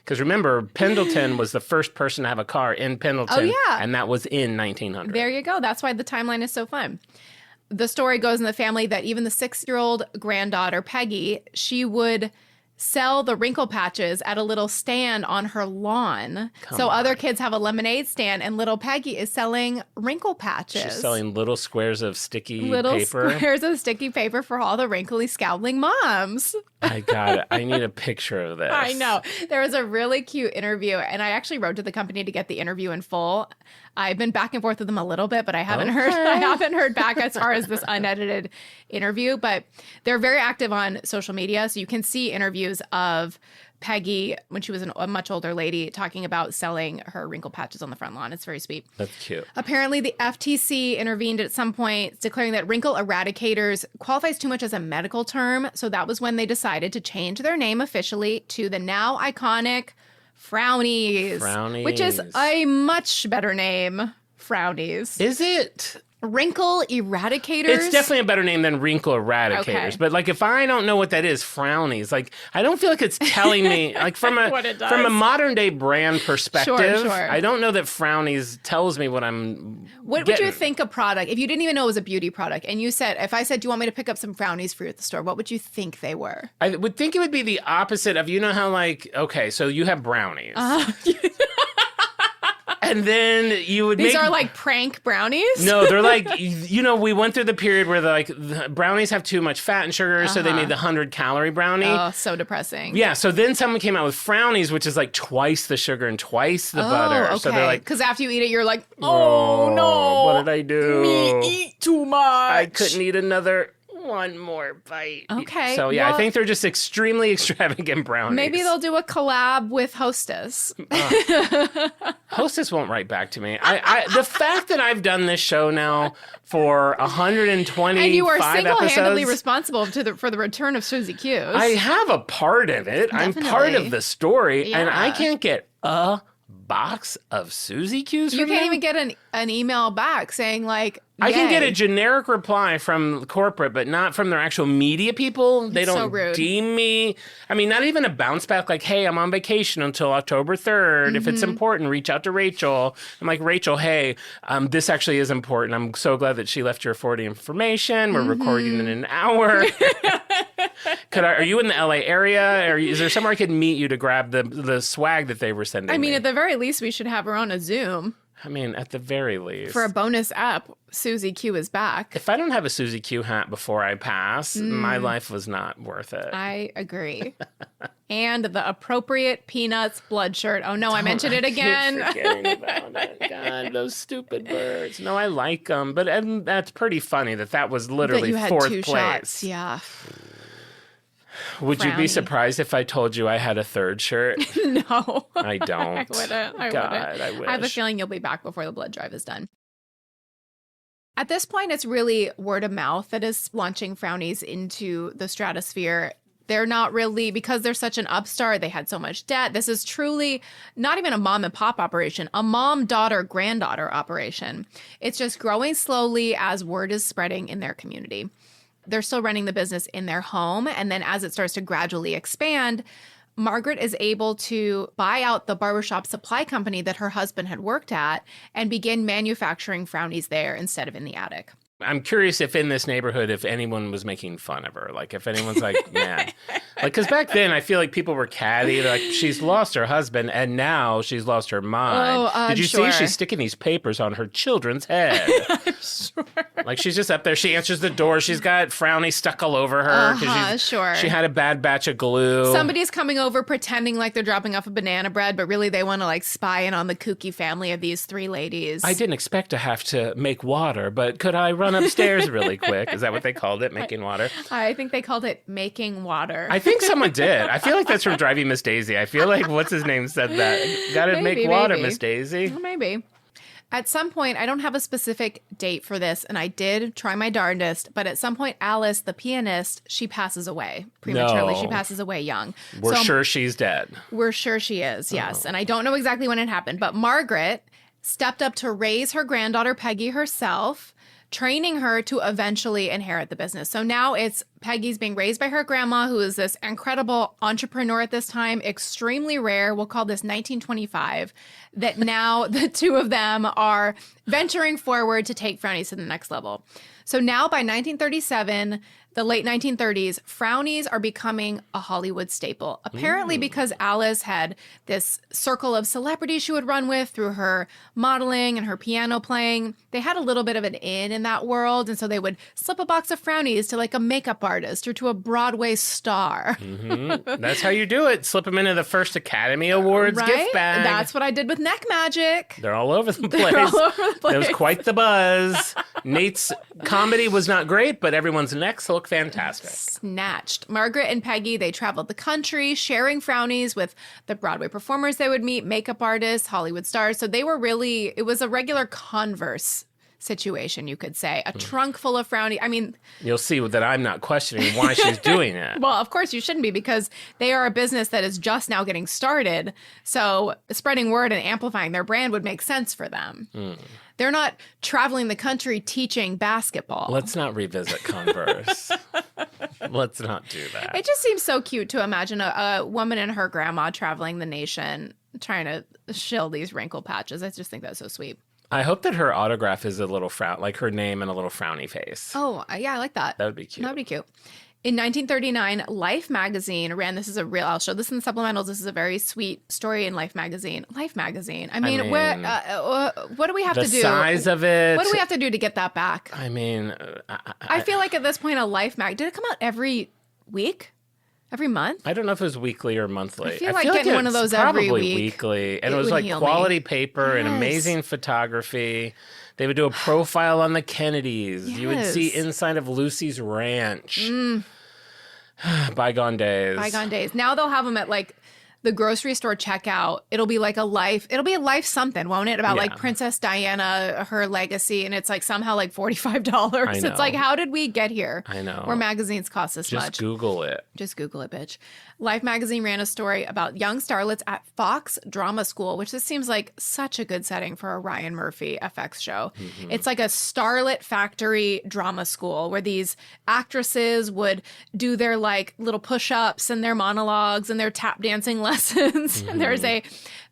Because remember, Pendleton was the first person to have a car in Pendleton. Oh, yeah. And that was in 1900. There you go. That's why the timeline is so fun. The story goes in the family that even the 6-year-old granddaughter, Peggy, she would sell the wrinkle patches at a little stand on her lawn. Other kids have a lemonade stand, and little Peggy is selling wrinkle patches. She's selling little squares of sticky paper. Little squares of sticky paper for all the wrinkly, scowling moms. I got it. I need a picture of this. I know. There was a really cute interview, and I actually wrote to the company to get the interview in full. I've been back and forth with them a little bit, but I haven't heard back as far as this unedited interview. But they're very active on social media, so you can see interviews of Peggy when she was a much older lady talking about selling her wrinkle patches on the front lawn. It's very sweet. That's cute. Apparently, the FTC intervened at some point, declaring that wrinkle eradicators qualifies too much as a medical term. So that was when they decided to change their name officially to the now iconic Frownies. Which is a much better name. Frownies. Is it? Wrinkle eradicators? It's definitely a better name than wrinkle eradicators. Okay. But like if I don't know what that is, Frownies, like I don't feel like it's telling me like from a modern day brand perspective, Sure. I don't know that Frownies tells me what I'm What getting. would you think a product, if you didn't even know it was a beauty product, and if I said, do you want me to pick up some Frownies for you at the store, what would you think they were? I would think it would be the opposite of, you know how like, okay, so you have brownies. And then you would These are like prank brownies? No, they're like, you know, we went through the period where the brownies have too much fat and sugar, so they made the 100-calorie brownie. Oh, so depressing. Yeah, so then someone came out with Frownies, which is like twice the sugar and twice the butter. Okay. So they're like, because after you eat it, you're like, oh no. What did I do? Me eat too much. I couldn't eat another one more bite. Okay. So yeah, well, I think they're just extremely extravagant brownies. Maybe they'll do a collab with Hostess. Hostess won't write back to me. The fact that I've done this show now for 125 and you are single-handedly episodes, responsible for the return of Susie Q's. I have a part of it. Definitely. I'm part of the story, Yeah. and I can't get a box of Susie Q's You from can't them? even get an email back saying like, I can get yay. a generic reply from corporate, but not from their actual media people. They It's so don't rude. deem me. I mean, not even a bounce back like, hey, I'm on vacation until October 3rd. If Mm-hmm. it's important, reach out to Rachel. I'm like, Rachel, hey, this actually is important. I'm so glad that she left your 40 information. We're recording in an hour. Are you in the LA area? Or is there somewhere I could meet you to grab the swag that they were sending I mean, me? at the very least, we should have her on a Zoom. I mean, at the very least. For a bonus app, Susie Q is back. If I don't have a Susie Q hat before I pass, my life was not worth it. I agree. And the appropriate Peanuts blood shirt. Oh, no, I mentioned it again. Keep forgetting about it. God, those stupid birds. No, I like them, but that's pretty funny that was literally that you had fourth two place. shots. Yeah. Would you be Frowny. surprised if I told you I had a third shirt? No. I don't. I wouldn't. God, wouldn't. I wish. I have a feeling you'll be back before the blood drive is done. At this point, it's really word of mouth that is launching Frownies into the stratosphere. They're not really, because they're such an upstart, they had so much debt. This is truly not even a mom and pop operation, a mom, daughter, granddaughter operation. It's just growing slowly as word is spreading in their community. They're still running the business in their home. And then as it starts to gradually expand, Margaret is able to buy out the barbershop supply company that her husband had worked at and begin manufacturing Frownies there instead of in the attic. I'm curious if in this neighborhood, if anyone was making fun of her. Like, if anyone's like, man. Like, because back then, I feel like people were catty. They're like, she's lost her husband, and now she's lost her mind. Oh, Did you sure. see she's sticking these papers on her children's head? Sure. Like, she's just up there. She answers the door. She's got Frownie stuck all over her. 'Cause Sure. She had a bad batch of glue. Somebody's coming over pretending like they're dropping off a banana bread, but really they want to like spy in on the kooky family of these three ladies. I didn't expect to have to make water, but could I run upstairs really quick? Is that what they called it, making water? I think they called it making water. I think someone did. I feel like that's from Driving Miss Daisy. I feel like what's his name said that. Gotta Maybe, make water, maybe. Miss Daisy. Well, maybe. At some point, I don't have a specific date for this, and I did try my darndest, but at some point, Alice, the pianist, she passes away prematurely. No. She passes away young. We're So sure she's dead. We're sure she is, yes. And I don't know exactly when it happened, but Margaret stepped up to raise her granddaughter Peggy herself. training her to eventually inherit the business. So now it's Peggy's being raised by her grandma, who is this incredible entrepreneur at this time, extremely rare. We'll call this 1925, that now the two of them are venturing forward to take Frownies to the next level. So now by 1937, the late 1930s, Frownies are becoming a Hollywood staple. Apparently because Alice had this circle of celebrities she would run with through her modeling and her piano playing. They had a little bit of an in that world. And so they would slip a box of Frownies to like a makeup artist or to a Broadway star. That's how you do it. Slip them into the first Academy Awards gift bag. That's what I did with Neck Magic. They're all over the place. It was quite the buzz. Nate's comedy was not great, but everyone's necks look fantastic. Snatched. Margaret and Peggy, they traveled the country, sharing Frownies with the Broadway performers they would meet, makeup artists, Hollywood stars. So they were really, it was a regular Converse situation, you could say. A trunk full of Frownies. I mean, you'll see that I'm not questioning why she's doing it. Well, of course you shouldn't be, because they are a business that is just now getting started. So spreading word and amplifying their brand would make sense for them. They're not traveling the country teaching basketball. Let's not revisit Converse. Let's not do that. It just seems so cute to imagine a woman and her grandma traveling the nation trying to shill these wrinkle patches. I just think that's so sweet. I hope that her autograph is a little frown, like her name and a little frowny face. Oh, yeah, I like that. That would be cute. That would be cute. In 1939, Life magazine ran, this is a real, I'll show this in the supplementals, this is a very sweet story in Life magazine. Life magazine. I mean what do we have to do? The size of it. What do we have to do to get that back? I mean, I feel like at this point, a Life mag, did it come out every week? Every month? I don't know if it was weekly or monthly. I feel like getting one of those every week. Weekly. And it was like quality paper and amazing photography. They would do a profile on the Kennedys. Yes. You would see inside of Lucy's ranch. Bygone days. Bygone days. Now they'll have them at like the grocery store checkout. It'll be like a life something, won't it? About like Princess Diana, her legacy. And it's like somehow like $45. It's like, how did we get here? I know. Where magazines cost this much. Just Google it. Just Google it, bitch. Life magazine ran a story about young starlets at Fox Drama School, which this seems like such a good setting for a Ryan Murphy FX show. It's like a starlet factory drama school where these actresses would do their like little push-ups and their monologues and their tap dancing lessons. And there's a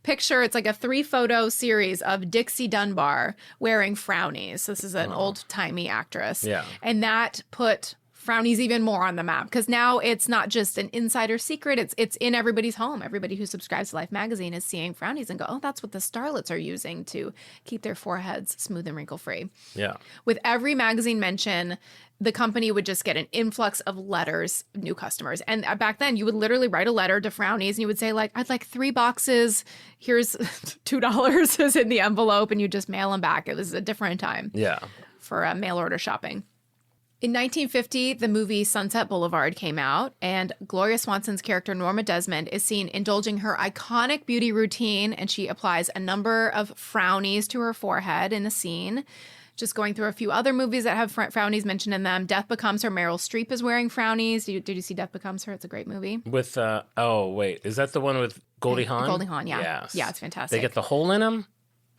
picture, it's like a 3-photo series of Dixie Dunbar wearing Frownies. This is an old-timey actress. Yeah. And that put Frownies even more on the map, because now it's not just an insider secret. It's in everybody's home. Everybody who subscribes to Life magazine is seeing Frownies and go, oh, that's what the starlets are using to keep their foreheads smooth and wrinkle-free. Yeah. With every magazine mention, the company would just get an influx of letters, new customers. And back then, you would literally write a letter to Frownies and you would say, like, I'd like 3 boxes. Here's $2 is in the envelope, and you just mail them back. It was a different time for mail order shopping. In 1950, the movie Sunset Boulevard came out, and Gloria Swanson's character Norma Desmond is seen indulging her iconic beauty routine, and she applies a number of Frownies to her forehead in a scene. Just going through a few other movies that have Frownies mentioned in them. Death Becomes Her, Meryl Streep is wearing Frownies. Did you see Death Becomes Her? It's a great movie. With, is that the one with Goldie Hawn? Goldie Hawn, yeah. Yes. Yeah, it's fantastic. They get the hole in them?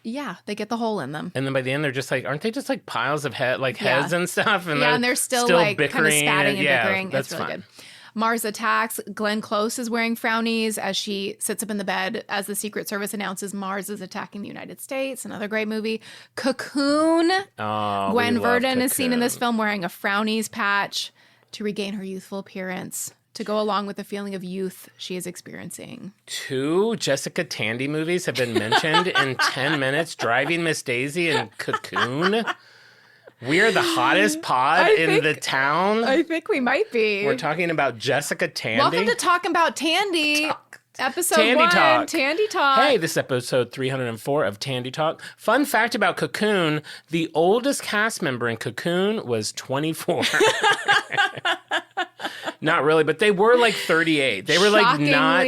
Yeah, they get the hole in them. And then by the end, they're just like, aren't they just like piles of heads and stuff? And and they're still like bickering, kind of spatting and bickering. That's it's really fun. good. Mars Attacks. Glenn Close is wearing Frownies as she sits up in the bed as the Secret Service announces Mars is attacking the United States. Another great movie. Cocoon. Oh, Gwen Verdon is seen in this film wearing a Frownies patch to regain her youthful appearance, to go along with the feeling of youth she is experiencing. 2 Jessica Tandy movies have been mentioned in 10 minutes. Driving Miss Daisy and Cocoon. We're the hottest pod in the town. I think we might be. We're talking about Jessica Tandy. Welcome to Talking About Tandy. Episode Tandy 1, Talk. Tandy Talk. Hey, this is episode 304 of Tandy Talk. Fun fact about Cocoon, the oldest cast member in Cocoon was 24. Not really, but they were like 38. They were like not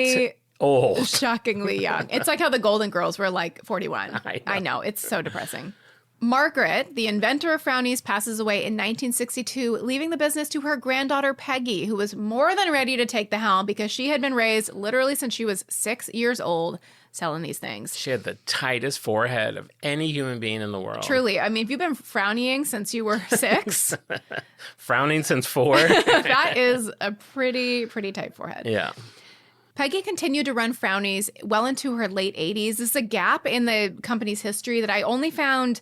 old. Shockingly young. It's like how the Golden Girls were like 41. I know. It's so depressing. Margaret, the inventor of Frownies, passes away in 1962, leaving the business to her granddaughter Peggy, who was more than ready to take the helm because she had been raised literally since she was 6 years old selling these things. She had the tightest forehead of any human being in the world. Truly. I mean, if you've been frowning since you were 6. Frowning since 4. That is a pretty tight forehead. Yeah. Peggy continued to run Frownies well into her late 80s. This is a gap in the company's history that I only found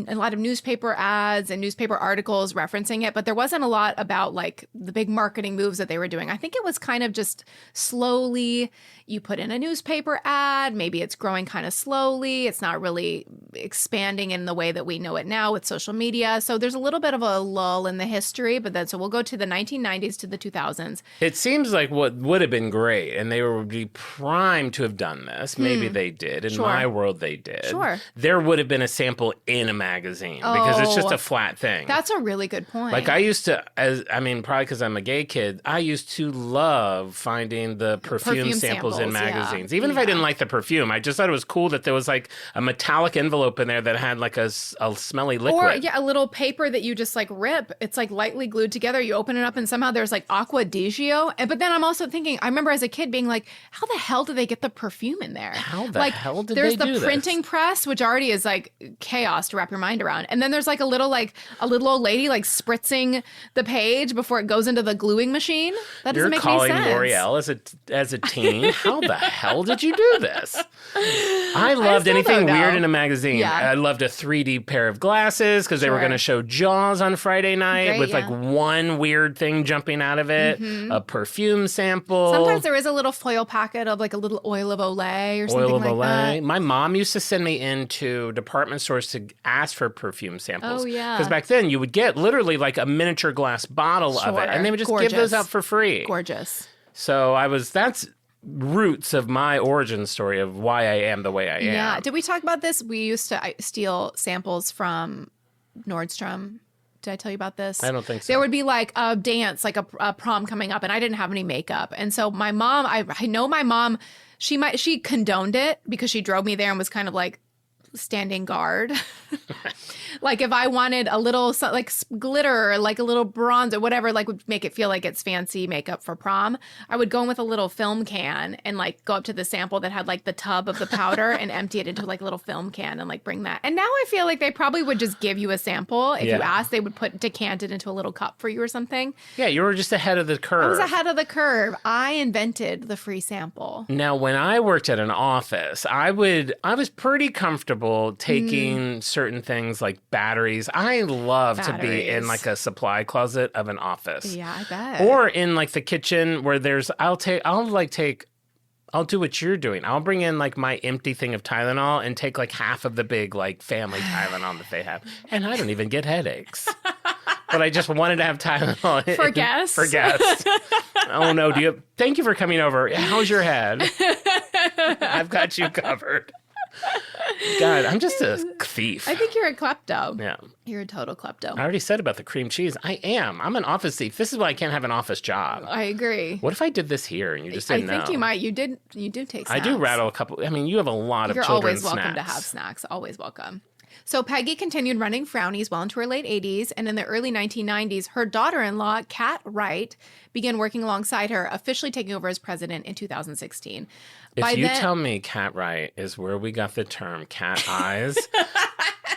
a lot of newspaper ads and newspaper articles referencing it, but there wasn't a lot about like the big marketing moves that they were doing. I think it was kind of just slowly, you put in a newspaper ad, maybe it's growing kind of slowly. It's not really expanding in the way that we know it now with social media. So there's a little bit of a lull in the history, but then so we'll go to the 1990s to the 2000s. It seems like what would have been great, and they would be primed to have done this. Maybe they did. In my world, they did. Sure. There would have been a sample in a magazine because it's just a flat thing. That's a really good point. Like I used to, probably because I'm a gay kid, I used to love finding the perfume samples in magazines. Even if I didn't like the perfume, I just thought it was cool that there was like a metallic envelope in there that had like a smelly liquid. Or a little paper that you just like rip. It's like lightly glued together. You open it up and somehow there's like Aqua di Gio. But then I'm also thinking, I remember as a kid being like, how the hell did they get the perfume in there? How the hell did they do this? There's the printing press, which already is like chaos to wrap your mind around. And then there's like a little old lady like spritzing the page before it goes into the gluing machine. That doesn't make any sense. You're calling L'Oreal as a teen? How the hell did you do this? I loved anything weird in a magazine. Yeah. I loved a 3D pair of glasses because they were going to show Jaws on Friday night with like one weird thing jumping out of it, a perfume sample. Sometimes there is a little foil packet of like a little oil of Olay or something like that. My mom used to send me into department stores to ask for perfume samples. Oh, yeah. Because back then you would get literally like a miniature glass bottle of it, and they would just give those out for free. Gorgeous. So that's roots of my origin story of why I am the way I am. Yeah. Did we talk about this? We used to steal samples from Nordstrom. Did I tell you about this? I don't think so. There would be like a dance, like a prom coming up, and I didn't have any makeup. And so my mom, I know my mom, she condoned it because she drove me there and was kind of like standing guard. Like if I wanted a little like glitter, or like a little bronze or whatever, like would make it feel like it's fancy makeup for prom, I would go in with a little film can and like go up to the sample that had like the tub of the powder and empty it into like a little film can and like bring that. And now I feel like they probably would just give you a sample. If you asked, they would decant it into a little cup for you or something. Yeah, you were just ahead of the curve. I was ahead of the curve. I invented the free sample. Now, when I worked at an office, I was pretty comfortable taking certain things like batteries. I love to be in like a supply closet of an office. Yeah, I bet. Or in like the kitchen where I'll do what you're doing. I'll bring in like my empty thing of Tylenol and take like half of the big like family Tylenol that they have. And I don't even get headaches. But I just wanted to have Tylenol. For guests? For guests. Oh no, thank you for coming over. How's your head? I've got you covered. God, I'm just a thief. I think you're a klepto. Yeah. You're a total klepto. I already said about the cream cheese. I am. I'm an office thief. This is why I can't have an office job. I agree. What if I did this here and you just didn't know? I think you might. You do take snacks. I do rattle a couple. I mean, you have a lot of children's snacks. You're always welcome to have snacks. Always welcome. So Peggy continued running Frownies well into her late 80s, and in the early 1990s, her daughter-in-law, Kat Wright, began working alongside her, officially taking over as president in 2016. If you tell me Cat Wright is where we got the term cat eyes,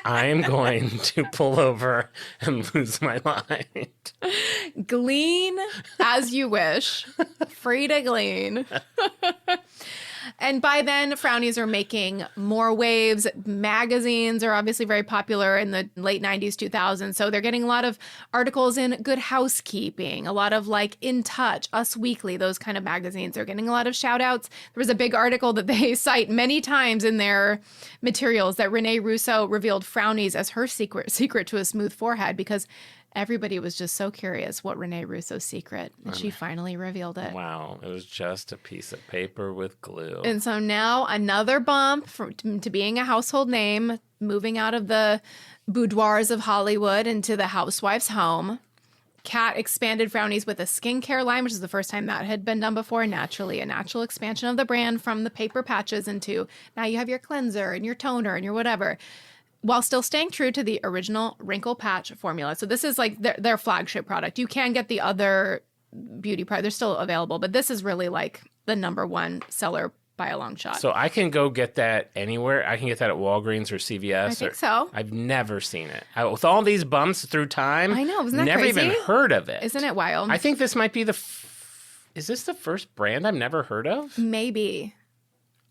I am going to pull over and lose my mind. Glean as you wish. Free to glean. And by then, Frownies are making more waves. Magazines are obviously very popular in the late 90s, 2000s. So they're getting a lot of articles in Good Housekeeping, a lot of like In Touch, Us Weekly, those kind of magazines. They're getting a lot of shout outs. There was a big article that they cite many times in their materials that Renee Russo revealed Frownies as her secret to a smooth forehead because everybody was just so curious what Renee Russo's secret, and she finally revealed it. Wow, it was just a piece of paper with glue. And so now another bump to being a household name, moving out of the boudoirs of Hollywood into the housewife's home. Kat expanded Frownies with a skincare line, which is the first time that had been done before. Naturally, a natural expansion of the brand from the paper patches into now you have your cleanser and your toner and your whatever, while still staying true to the original wrinkle patch formula. So this is like their flagship product. You can get the other beauty product. They're still available, but this is really like the number one seller by a long shot. So I can go get that anywhere. I can get that at Walgreens or CVS. I think so. I've never seen it. With all these bumps through time, I know. Isn't that never crazy? even heard of it. Isn't it wild? I think this might be is this the first brand I've never heard of? Maybe.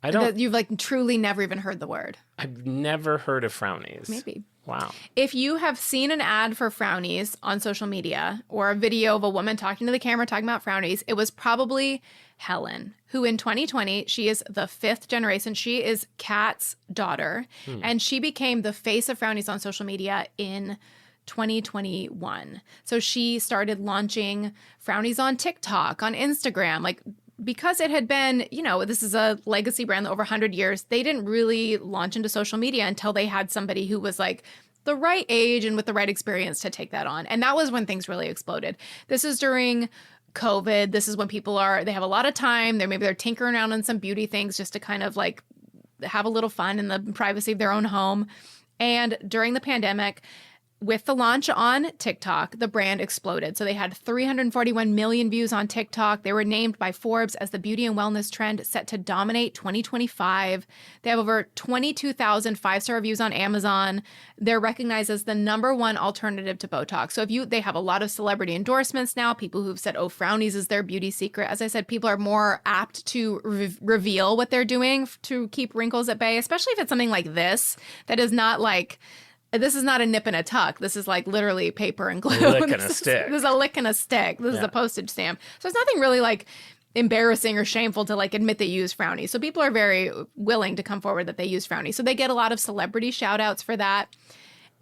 I don't. You've like truly never even heard the word. I've never heard of Frownies. Maybe. Wow. If you have seen an ad for Frownies on social media or a video of a woman talking to the camera talking about Frownies, it was probably Helen, who in 2020, she is the 5th generation. She is Kat's daughter, and she became the face of Frownies on social media in 2021. So she started launching Frownies on TikTok, on Instagram, like because it had been, this is a legacy brand over 100 years, they didn't really launch into social media until they had somebody who was like the right age and with the right experience to take that on. And that was when things really exploded. This is during COVID. This is when people they have a lot of time. They're tinkering around on some beauty things just to kind of like have a little fun in the privacy of their own home. And during the pandemic, with the launch on TikTok, the brand exploded. So they had 341 million views on TikTok. They were named by Forbes as the beauty and wellness trend set to dominate 2025. They have over 22,000 5-star reviews on Amazon. They're recognized as the #1 alternative to Botox. So they have a lot of celebrity endorsements now, people who've said, Frownies is their beauty secret. As I said, people are more apt to reveal what they're doing to keep wrinkles at bay, especially if it's something like this that is not like... This is not a nip and a tuck. This is like literally paper and glue. Lick and a stick. This is a lick and a stick. This is a postage stamp. So it's nothing really like embarrassing or shameful to like admit they use Frownies. So people are very willing to come forward that they use Frownies. So they get a lot of celebrity shout outs for that.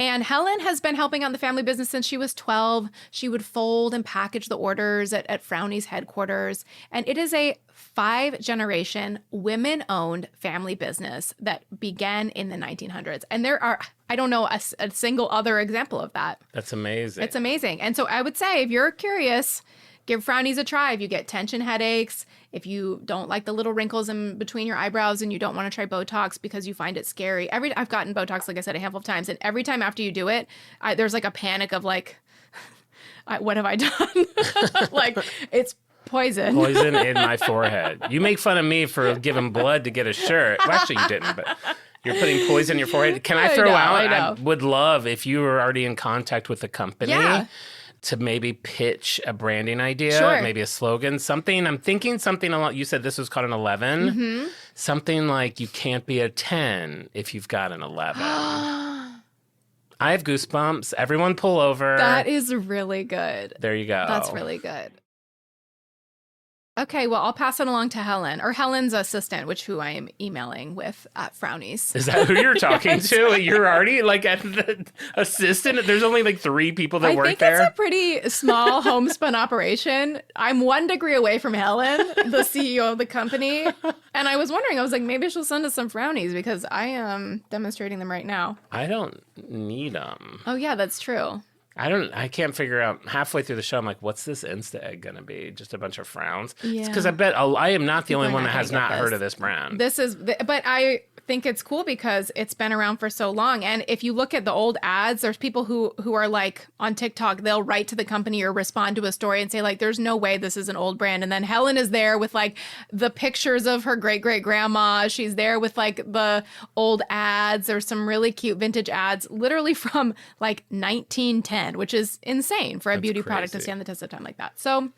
And Helen has been helping out the family business since she was 12. She would fold and package the orders at Frownies headquarters. And it is a 5-generation women-owned family business that began in the 1900s. And there are, I don't know, a single other example of that. That's amazing. It's amazing. And so I would say if you're curious, give Frownies a try. If you get tension headaches, if you don't like the little wrinkles in between your eyebrows and you don't want to try Botox because you find it scary. I've gotten Botox, like I said, a handful of times. And every time after you do it, there's like a panic of like, what have I done? Like, it's poison. Poison in my forehead. You make fun of me for giving blood to get a shirt. Well, actually, you didn't, but... You're putting poison in your forehead. Can I throw out? I would love if you were already in contact with the company to maybe pitch a branding idea, maybe a slogan, something. I'm thinking something along. You said this was called an 11. Mm-hmm. Something like you can't be a 10 if you've got an 11. I have goosebumps. Everyone pull over. That is really good. There you go. That's really good. Okay, well, I'll pass it along to Helen, or Helen's assistant, who I am emailing with at Frownies. Is that who you're talking to? You're already like at the assistant? There's only like 3 people that work there? I think it's a pretty small homespun operation. I'm 1 degree away from Helen, the CEO of the company. And I was wondering, maybe she'll send us some Frownies because I am demonstrating them right now. I don't need them. Oh, yeah, that's true. I can't figure out halfway through the show. I'm like, what's this Insta egg going to be? Just a bunch of frowns? Yeah. It's because I bet I am not the only one that has not heard of this brand. But I think it's cool because it's been around for so long. And if you look at the old ads, there's people who are like on TikTok, they'll write to the company or respond to a story and say like, there's no way this is an old brand. And then Helen is there with like the pictures of her great-great-grandma. She's there with like the old ads. There's some really cute vintage ads, literally from like 1910, which is insane for a beauty product to stand the test of time like that. So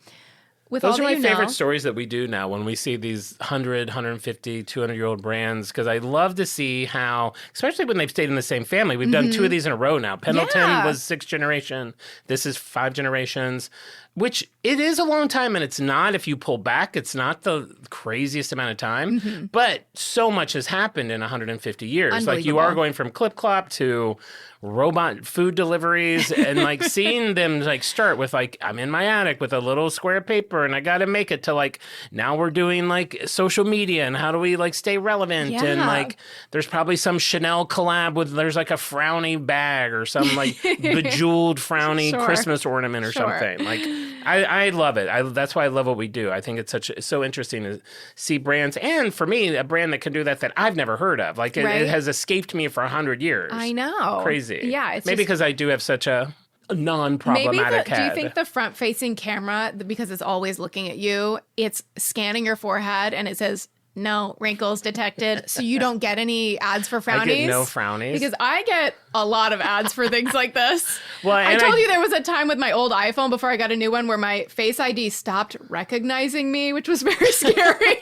those are my favorite stories that we do now when we see these 100, 150, 200-year-old brands, because I love to see how, especially when they've stayed in the same family. We've done 2 of these in a row now. Pendleton was 6th generation. This is 5 generations, which it is a long time, and it's not, if you pull back, it's not the craziest amount of time, but so much has happened in 150 years. Like you are going from clip-clop to robot food deliveries and like seeing them like start with like, I'm in my attic with a little square of paper and I got to make it to like, now we're doing like social media and how do we like stay relevant? And like, there's probably some Chanel collab with, there's like a Frownie bag or some like bejeweled Frownie Christmas ornament or something. Like, I love it. That's why I love what we do. I think it's so interesting to see brands. And for me, a brand that can do that I've never heard of. Like it has escaped me for 100 years. I know. Crazy. Yeah, it's maybe because I do have such a non-problematic head. Do you think the front-facing camera, because it's always looking at you, it's scanning your forehead and it says No, wrinkles detected. So you don't get any ads for Frownies? I get no Frownies. Because I get a lot of ads for things like this. Well, I told you there was a time with my old iPhone before I got a new one where my Face ID stopped recognizing me, which was very scary.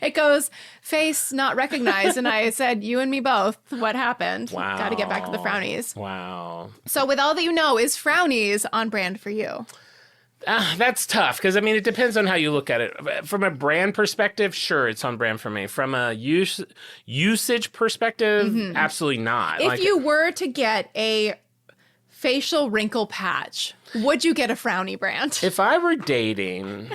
It goes, face not recognized. And I said, you and me both. What happened? Wow. Got to get back to the Frownies. Wow. So with all that you know, is Frownies on brand for you? That's tough because, I mean, it depends on how you look at it. From a brand perspective, sure, it's on brand for me. From a usage perspective, absolutely not. If you were to get a facial wrinkle patch, would you get a Frownie brand? If I were dating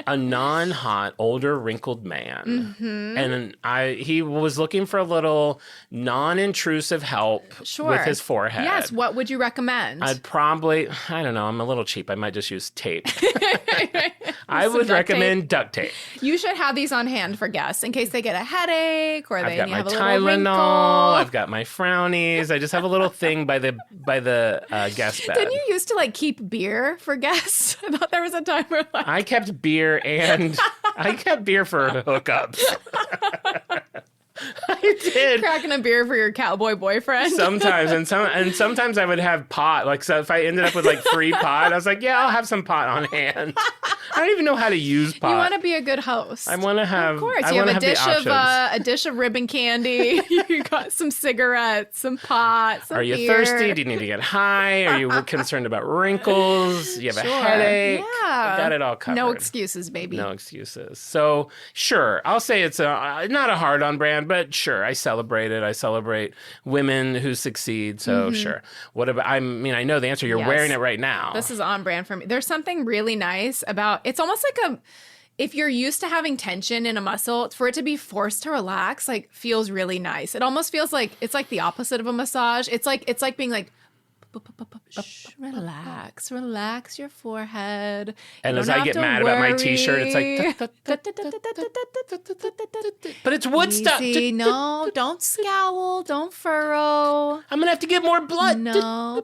a non-hot, older, wrinkled man, and he was looking for a little non-intrusive help with his forehead. Yes, what would you recommend? I'd probably, I don't know, I'm a little cheap. I might just use tape. I would recommend duct tape. You should have these on hand for guests in case they get a headache or they have a little Tylenol, wrinkle. I've got my Frownies. I just have a little thing by the guest bed. Didn't you used to keep beer for guests? I thought there was a time where I kept beer and I kept beer for hookups. I did. Cracking a beer for your cowboy boyfriend. Sometimes, and sometimes I would have pot. So if I ended up with free pot, I was like, yeah, I'll have some pot on hand. I don't even know how to use pot. You want to be a good host. I want to have. Of course, I you have a dish of ribbon candy. You got some cigarettes, some pot. Some Are you beer. thirsty? Do you need to get high? Are you concerned about wrinkles? You have a headache? Yeah, I got it all covered. No excuses, baby. No excuses. So sure, I'll say it's not a hard on brand, but sure, I celebrate it. I celebrate women who succeed. So sure. What about? I know the answer. You're wearing it right now. This is on brand for me. There's something really nice about. It's almost like if you're used to having tension in a muscle, for it to be forced to relax, feels really nice. It almost feels like it's the opposite of a massage. It's like being relax your forehead. And as I get mad about my t-shirt, it's but it's Woodstock. Easy. No, don't scowl, don't furrow. I'm gonna have to get more blood. No,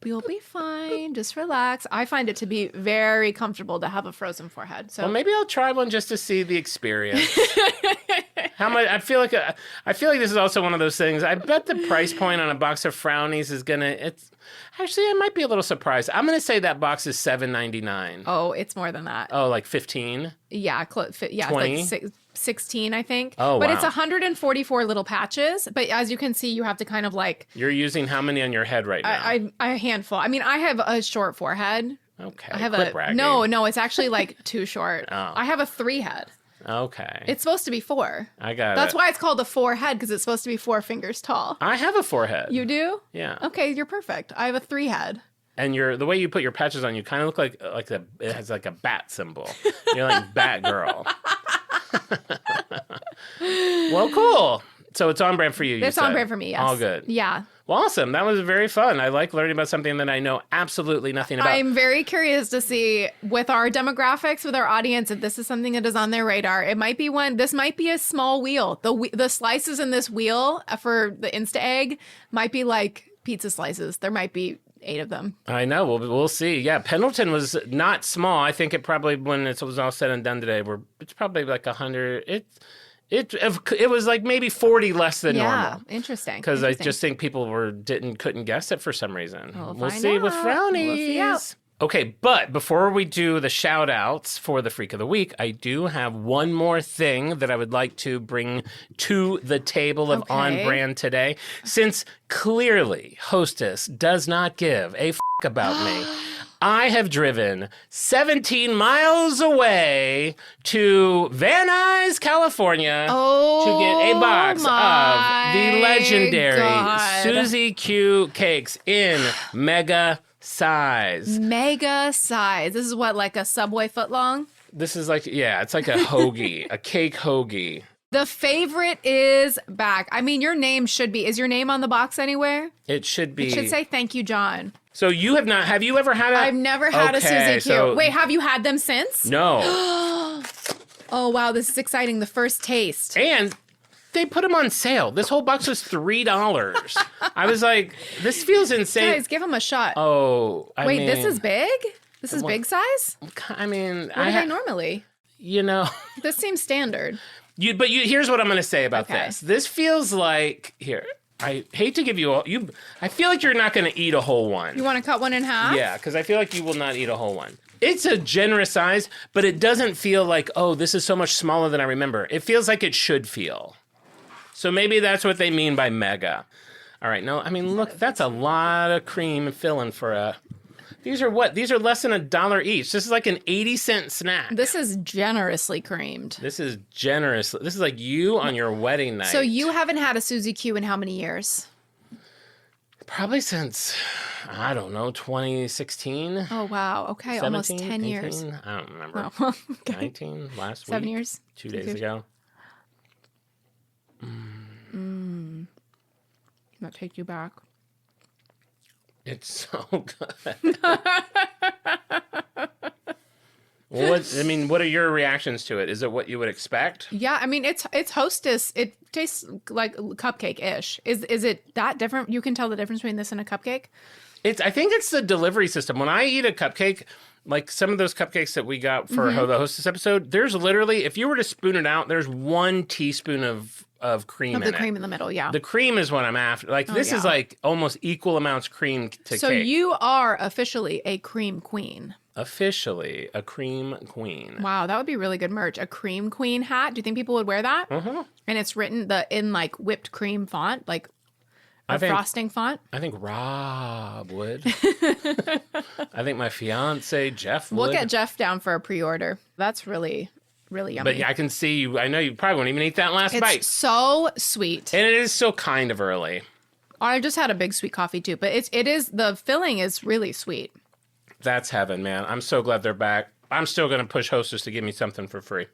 you'll be fine. Just relax. I find it to be very comfortable to have a frozen forehead. So well, maybe I'll try one just to see the experience. How much? I feel like this is also one of those things. I bet the price point on a box of Frownies is gonna. It's actually, I might be a little surprised. I'm gonna say that box is $7.99. Oh, it's more than that. Oh, 15? Yeah, 20? 16, I think. Oh, but wow. it's 144 little patches. But as you can see, you have to kind of You're using how many on your head right now? a handful. I mean, I have a short forehead. Okay. I have quit bragging. No, it's actually too short. Oh. I have a 3 head. Okay. It's supposed to be 4. I got it. That's why it's called a 4 head, because it's supposed to be 4 fingers tall. I have a forehead. You do? Yeah. Okay, you're perfect. I have a 3 head. And the way you put your patches on, you kind of look like it has a bat symbol. You're like Batgirl. Well, cool. So it's on brand for you. It's on brand for me. Yes. All good. Yeah. Well, awesome. That was very fun. I like learning about something that I know absolutely nothing about. I'm very curious to see with our demographics, with our audience, if this is something that is on their radar. It might be one. This might be a small wheel. The slices in this wheel for the Insta egg might be like pizza slices. There might be 8 of them. I know. We'll see. Yeah, Pendleton was not small. I think it probably, when it was all said and done today, it's probably 100. It was maybe 40 less than normal. Yeah, interesting. Because I just think people couldn't guess it for some reason. We'll see with Frownies. We'll see out. Okay, but before we do the shout outs for the Freak of the Week, I do have one more thing that I would like to bring to the table of On Brand today. Since clearly Hostess does not give a about me, I have driven 17 miles away to Van Nuys, California to get a box of the legendary Suzy Q cakes in mega size. Mega size. This is what, a Subway foot long? This is it's like a hoagie, a cake hoagie. The favorite is back. I mean, is your name on the box anywhere? It should be. It should say, thank you, John. So you have you ever had I've never had a Suzy Q. So Wait, have you had them since? No. Oh, wow, this is exciting. The first taste. And they put them on sale. This whole box was $3. I was like, this feels insane. Guys, give them a shot. Oh, Wait, this is big? This is big size? I mean, What are they normally? you know. This seems standard. Here's what I'm going to say about this. This feels like, here, I hate to give I feel like you're not going to eat a whole one. You want to cut one in half? Yeah, because I feel like you will not eat a whole one. It's a generous size, but it doesn't feel like, oh, this is so much smaller than I remember. It feels like it should feel. So maybe that's what they mean by mega. All right, no, I mean, look, that's a lot of cream filling for a... These are what? These are less than $1 each. This is like an 80-cent snack. This is generously creamed. This is generous. This is like you on your wedding night. So you haven't had a Suzy Q in how many years? Probably since, I don't know, 2016. Oh, wow. Okay, 17, almost 10 18? years. I don't remember. Oh, okay. 19, last 7 week. years? 2 days ago. That take you back. It's so good. What are your reactions to it? Is it what you would expect? Yeah, I mean, it's Hostess. It tastes like cupcake-ish. Is it that different? You can tell the difference between this and a cupcake? I think it's the delivery system. When I eat a cupcake, like some of those cupcakes that we got for the Hostess episode, there's literally, if you were to spoon it out, there's 1 teaspoon of cream in it. The cream in the middle, yeah. The cream is what I'm after. Like, this is like almost equal amounts cream to cake. So you are officially a cream queen. Officially a cream queen. Wow, that would be really good merch. A cream queen hat. Do you think people would wear that? Mm-hmm. And it's written in like whipped cream font, like frosting font? I think Rob would. I think my fiance, Jeff, would. We'll get Jeff down for a pre-order. That's really, really yummy. But yeah, I can see you. I know you probably won't even eat that last bite. It's so sweet. And it is still kind of early. I just had a big sweet coffee too, but the filling is really sweet. That's heaven, man. I'm so glad they're back. I'm still going to push Hostess to give me something for free.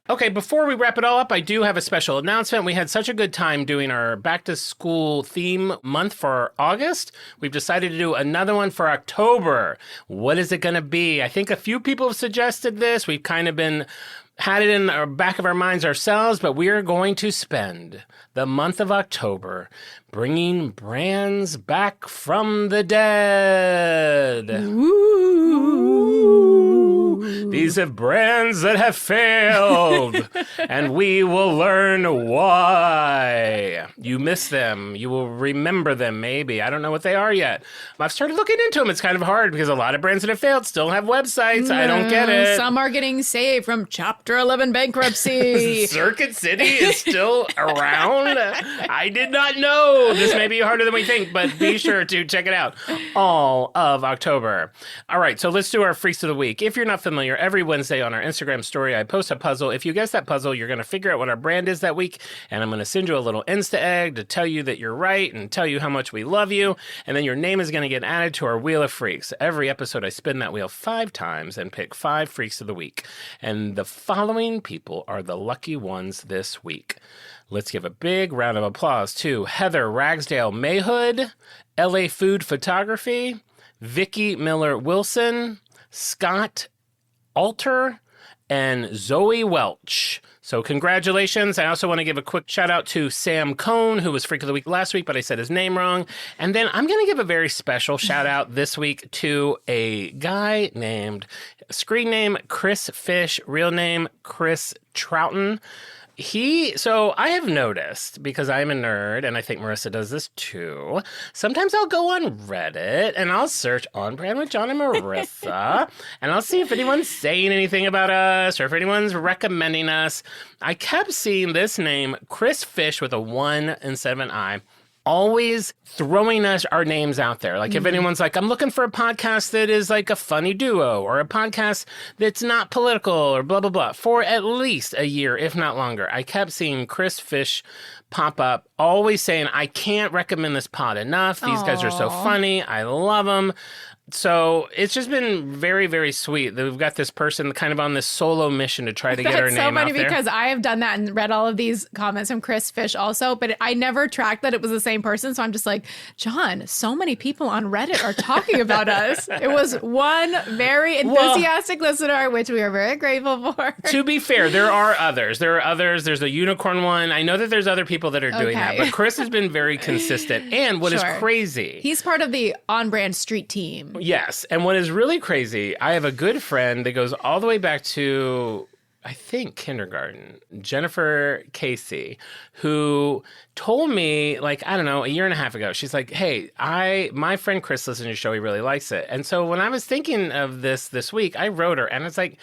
Okay, before we wrap it all up, I do have a special announcement. We had such a good time doing our back-to-school theme month for August. We've decided to do another one for October. What is it going to be? I think a few people have suggested this. We've kind of had it in the back of our minds ourselves, but we are going to spend the month of October bringing brands back from the dead. These are brands that have failed, and we will learn why. You miss them. You will remember them, maybe. I don't know what they are yet. I've started looking into them. It's kind of hard because a lot of brands that have failed still have websites. I don't get it. Some are getting saved from Chapter 11 bankruptcy. Circuit City is still around? I did not know. This may be harder than we think, but be sure to check it out. All of October. All right, so let's do our Freaks of the Week. If you're not familiar, every Wednesday on our Instagram story, I post a puzzle. If you guess that puzzle, you're going to figure out what our brand is that week, and I'm going to send you a little Insta egg to tell you that you're right and tell you how much we love you, and then your name is going to get added to our Wheel of Freaks. Every episode, I spin that wheel 5 times and pick 5 Freaks of the Week, and the following people are the lucky ones this week. Let's give a big round of applause to Heather Ragsdale Mayhood, LA Food Photography, Vicky Miller Wilson, Scott Alter, and Zoe Welch. So congratulations. I also want to give a quick shout out to Sam Cohn, who was Freak of the Week last week, but I said his name wrong. And then I'm going to give a very special shout out this week to a guy named, screen name Chris Fish, real name Chris Troughton. So I have noticed, because I'm a nerd, and I think Marissa does this too, sometimes I'll go on Reddit, and I'll search On Brand with Jon and Marisa, and I'll see if anyone's saying anything about us, or if anyone's recommending us. I kept seeing this name, Chris Fish, with a 1 instead of an I, always throwing us our names out there. Like if anyone's like, I'm looking for a podcast that is like a funny duo or a podcast that's not political or blah, blah, blah, for at least a year, if not longer. I kept seeing Chris Fish pop up, always saying, I can't recommend this pod enough. These guys are so funny. I love them. So it's just been very, very sweet that we've got this person kind of on this solo mission to try to get her name out there. That's so funny because I have done that and read all of these comments from Chris Fish also, but I never tracked that it was the same person. So I'm just like, Jon, so many people on Reddit are talking about us. It was one very enthusiastic listener, which we are very grateful for. To be fair, there are others. There's a unicorn one. I know that there's other people that are doing that, but Chris has been very consistent. And what is crazy, he's part of the On Brand Street team. Yes. And what is really crazy, I have a good friend that goes all the way back to I think, kindergarten, Jennifer Casey, who told me, like, I don't know, a year and a half ago, she's like, hey, my friend Chris listens to your show. He really likes it. And so when I was thinking of this week, I wrote her and it's like,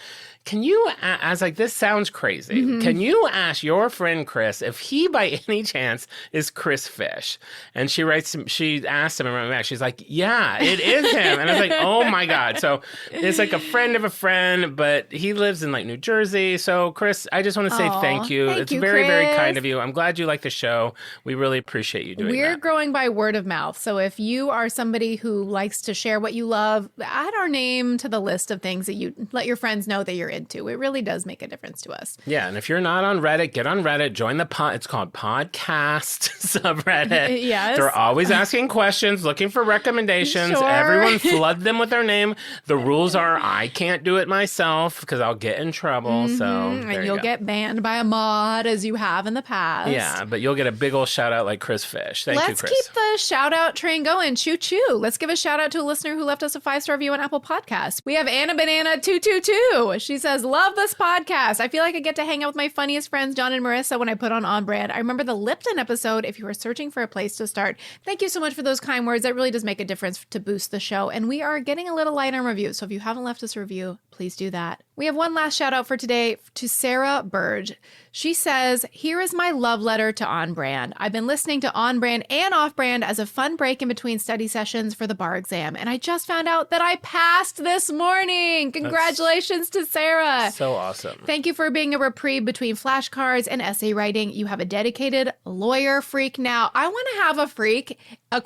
I was like, this sounds crazy. Mm-hmm. Can you ask your friend Chris if he by any chance is Chris Fish? And she asked him and wrote back. She's like, yeah, it is him. And I was like, oh my God. So it's like a friend of a friend, but he lives in like New Jersey. So Chris, I just want to say thank you. It's very, Chris. very kind of you. I'm glad you like the show. We really appreciate you doing that. We're growing by word of mouth. So if you are somebody who likes to share what you love, add our name to the list of things that you let your friends know that you're into. It really does make a difference to us. Yeah, and if you're not on Reddit, get on Reddit. Join it's called Podcast subreddit. Yes. They're always asking questions, looking for recommendations. Sure. Everyone flood them with their name. The rules are I can't do it myself because I'll get in trouble. So and you'll get banned by a mod as you have in the past. Yeah, but you'll get a big old shout out like Chris Fish. Thank you, Chris. Let's keep the shout out train going. Choo choo. Let's give a shout out to a listener who left us a 5-star review on Apple Podcasts. We have Anna Banana 222. She says, love this podcast. I feel like I get to hang out with my funniest friends, Jon and Marisa, when I put on Brand. I remember the Lipton episode, if you were searching for a place to start. Thank you so much for those kind words. That really does make a difference to boost the show. And we are getting a little light on reviews. So if you haven't left us a review, please do that. We have one last shout out for today to Sarah Burge. She says, here is my love letter to On Brand. I've been listening to On Brand and Off Brand as a fun break in between study sessions for the bar exam. And I just found out that I passed this morning. Congratulations to Sarah. So awesome. Thank you for being a reprieve between flashcards and essay writing. You have a dedicated lawyer freak now. I want to have a freak.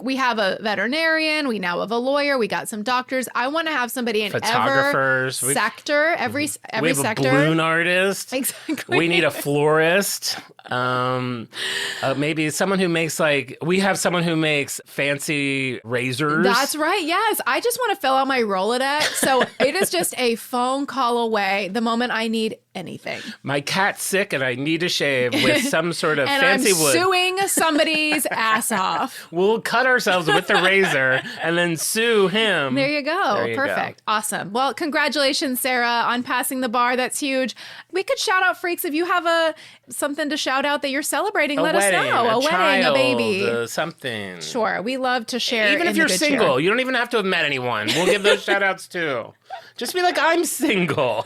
We have a veterinarian. We now have a lawyer. We got some doctors. I want to have somebody in every sector, every we have sector. A balloon artist. Exactly. We need a florist. Maybe someone who makes we have someone who makes fancy razors. That's right. Yes. I just want to fill out my Rolodex. So it is just a phone call away the moment I need anything. My cat's sick and I need to shave with some sort of and fancy I'm wood. Suing somebody's ass off. We'll cut ourselves with the razor and then sue him. There you go. Perfect. Awesome. Well, congratulations, Sarah, on passing the bar. That's huge. We could shout out freaks if you have something to shout out that you're celebrating. Let us know. A wedding, a baby, something. Sure. We love to share. Even if you're single, you don't even have to have met anyone. We'll give those shout outs too. Just be like, I'm single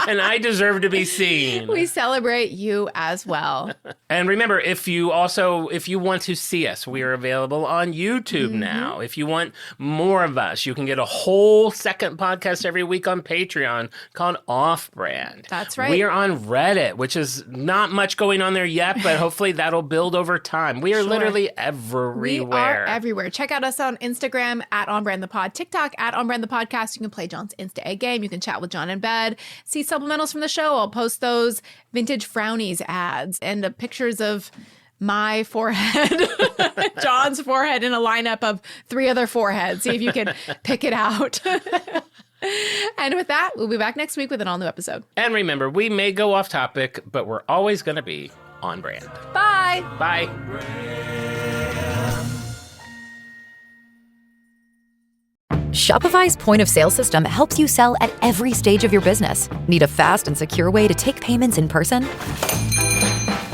and I deserve to be seen. We celebrate you as well. And remember, if you want to see us, we are available on YouTube now. If you want more of us, you can get a whole second podcast every week on Patreon called Off Brand. That's right. We are on Reddit, which is not much going on there yet, but hopefully that'll build over time. We are literally everywhere. We are everywhere. Check out us on Instagram at OnBrandThePod, TikTok at OnBrandThePodcast. You can play Jon's Insta Egg game. You can chat with Jon in bed. See supplementals from the show. I'll post those vintage Frownies ads and pictures of my forehead, Jon's forehead in a lineup of 3 other foreheads. See if you can pick it out. And with that, we'll be back next week with an all-new episode. And remember, we may go off topic, but we're always going to be on brand. Bye. Bye. Shopify's point of sale system helps you sell at every stage of your business. Need a fast and secure way to take payments in person?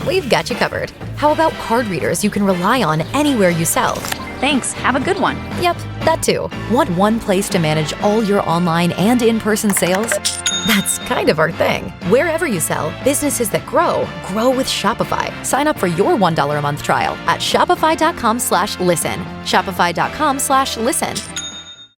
We've got you covered. How about card readers you can rely on anywhere you sell? Thanks. Have a good one. Yep, that too. Want one place to manage all your online and in-person sales? That's kind of our thing. Wherever you sell, businesses that grow with Shopify. Sign up for your $1 a month trial at shopify.com/listen. Shopify.com/listen.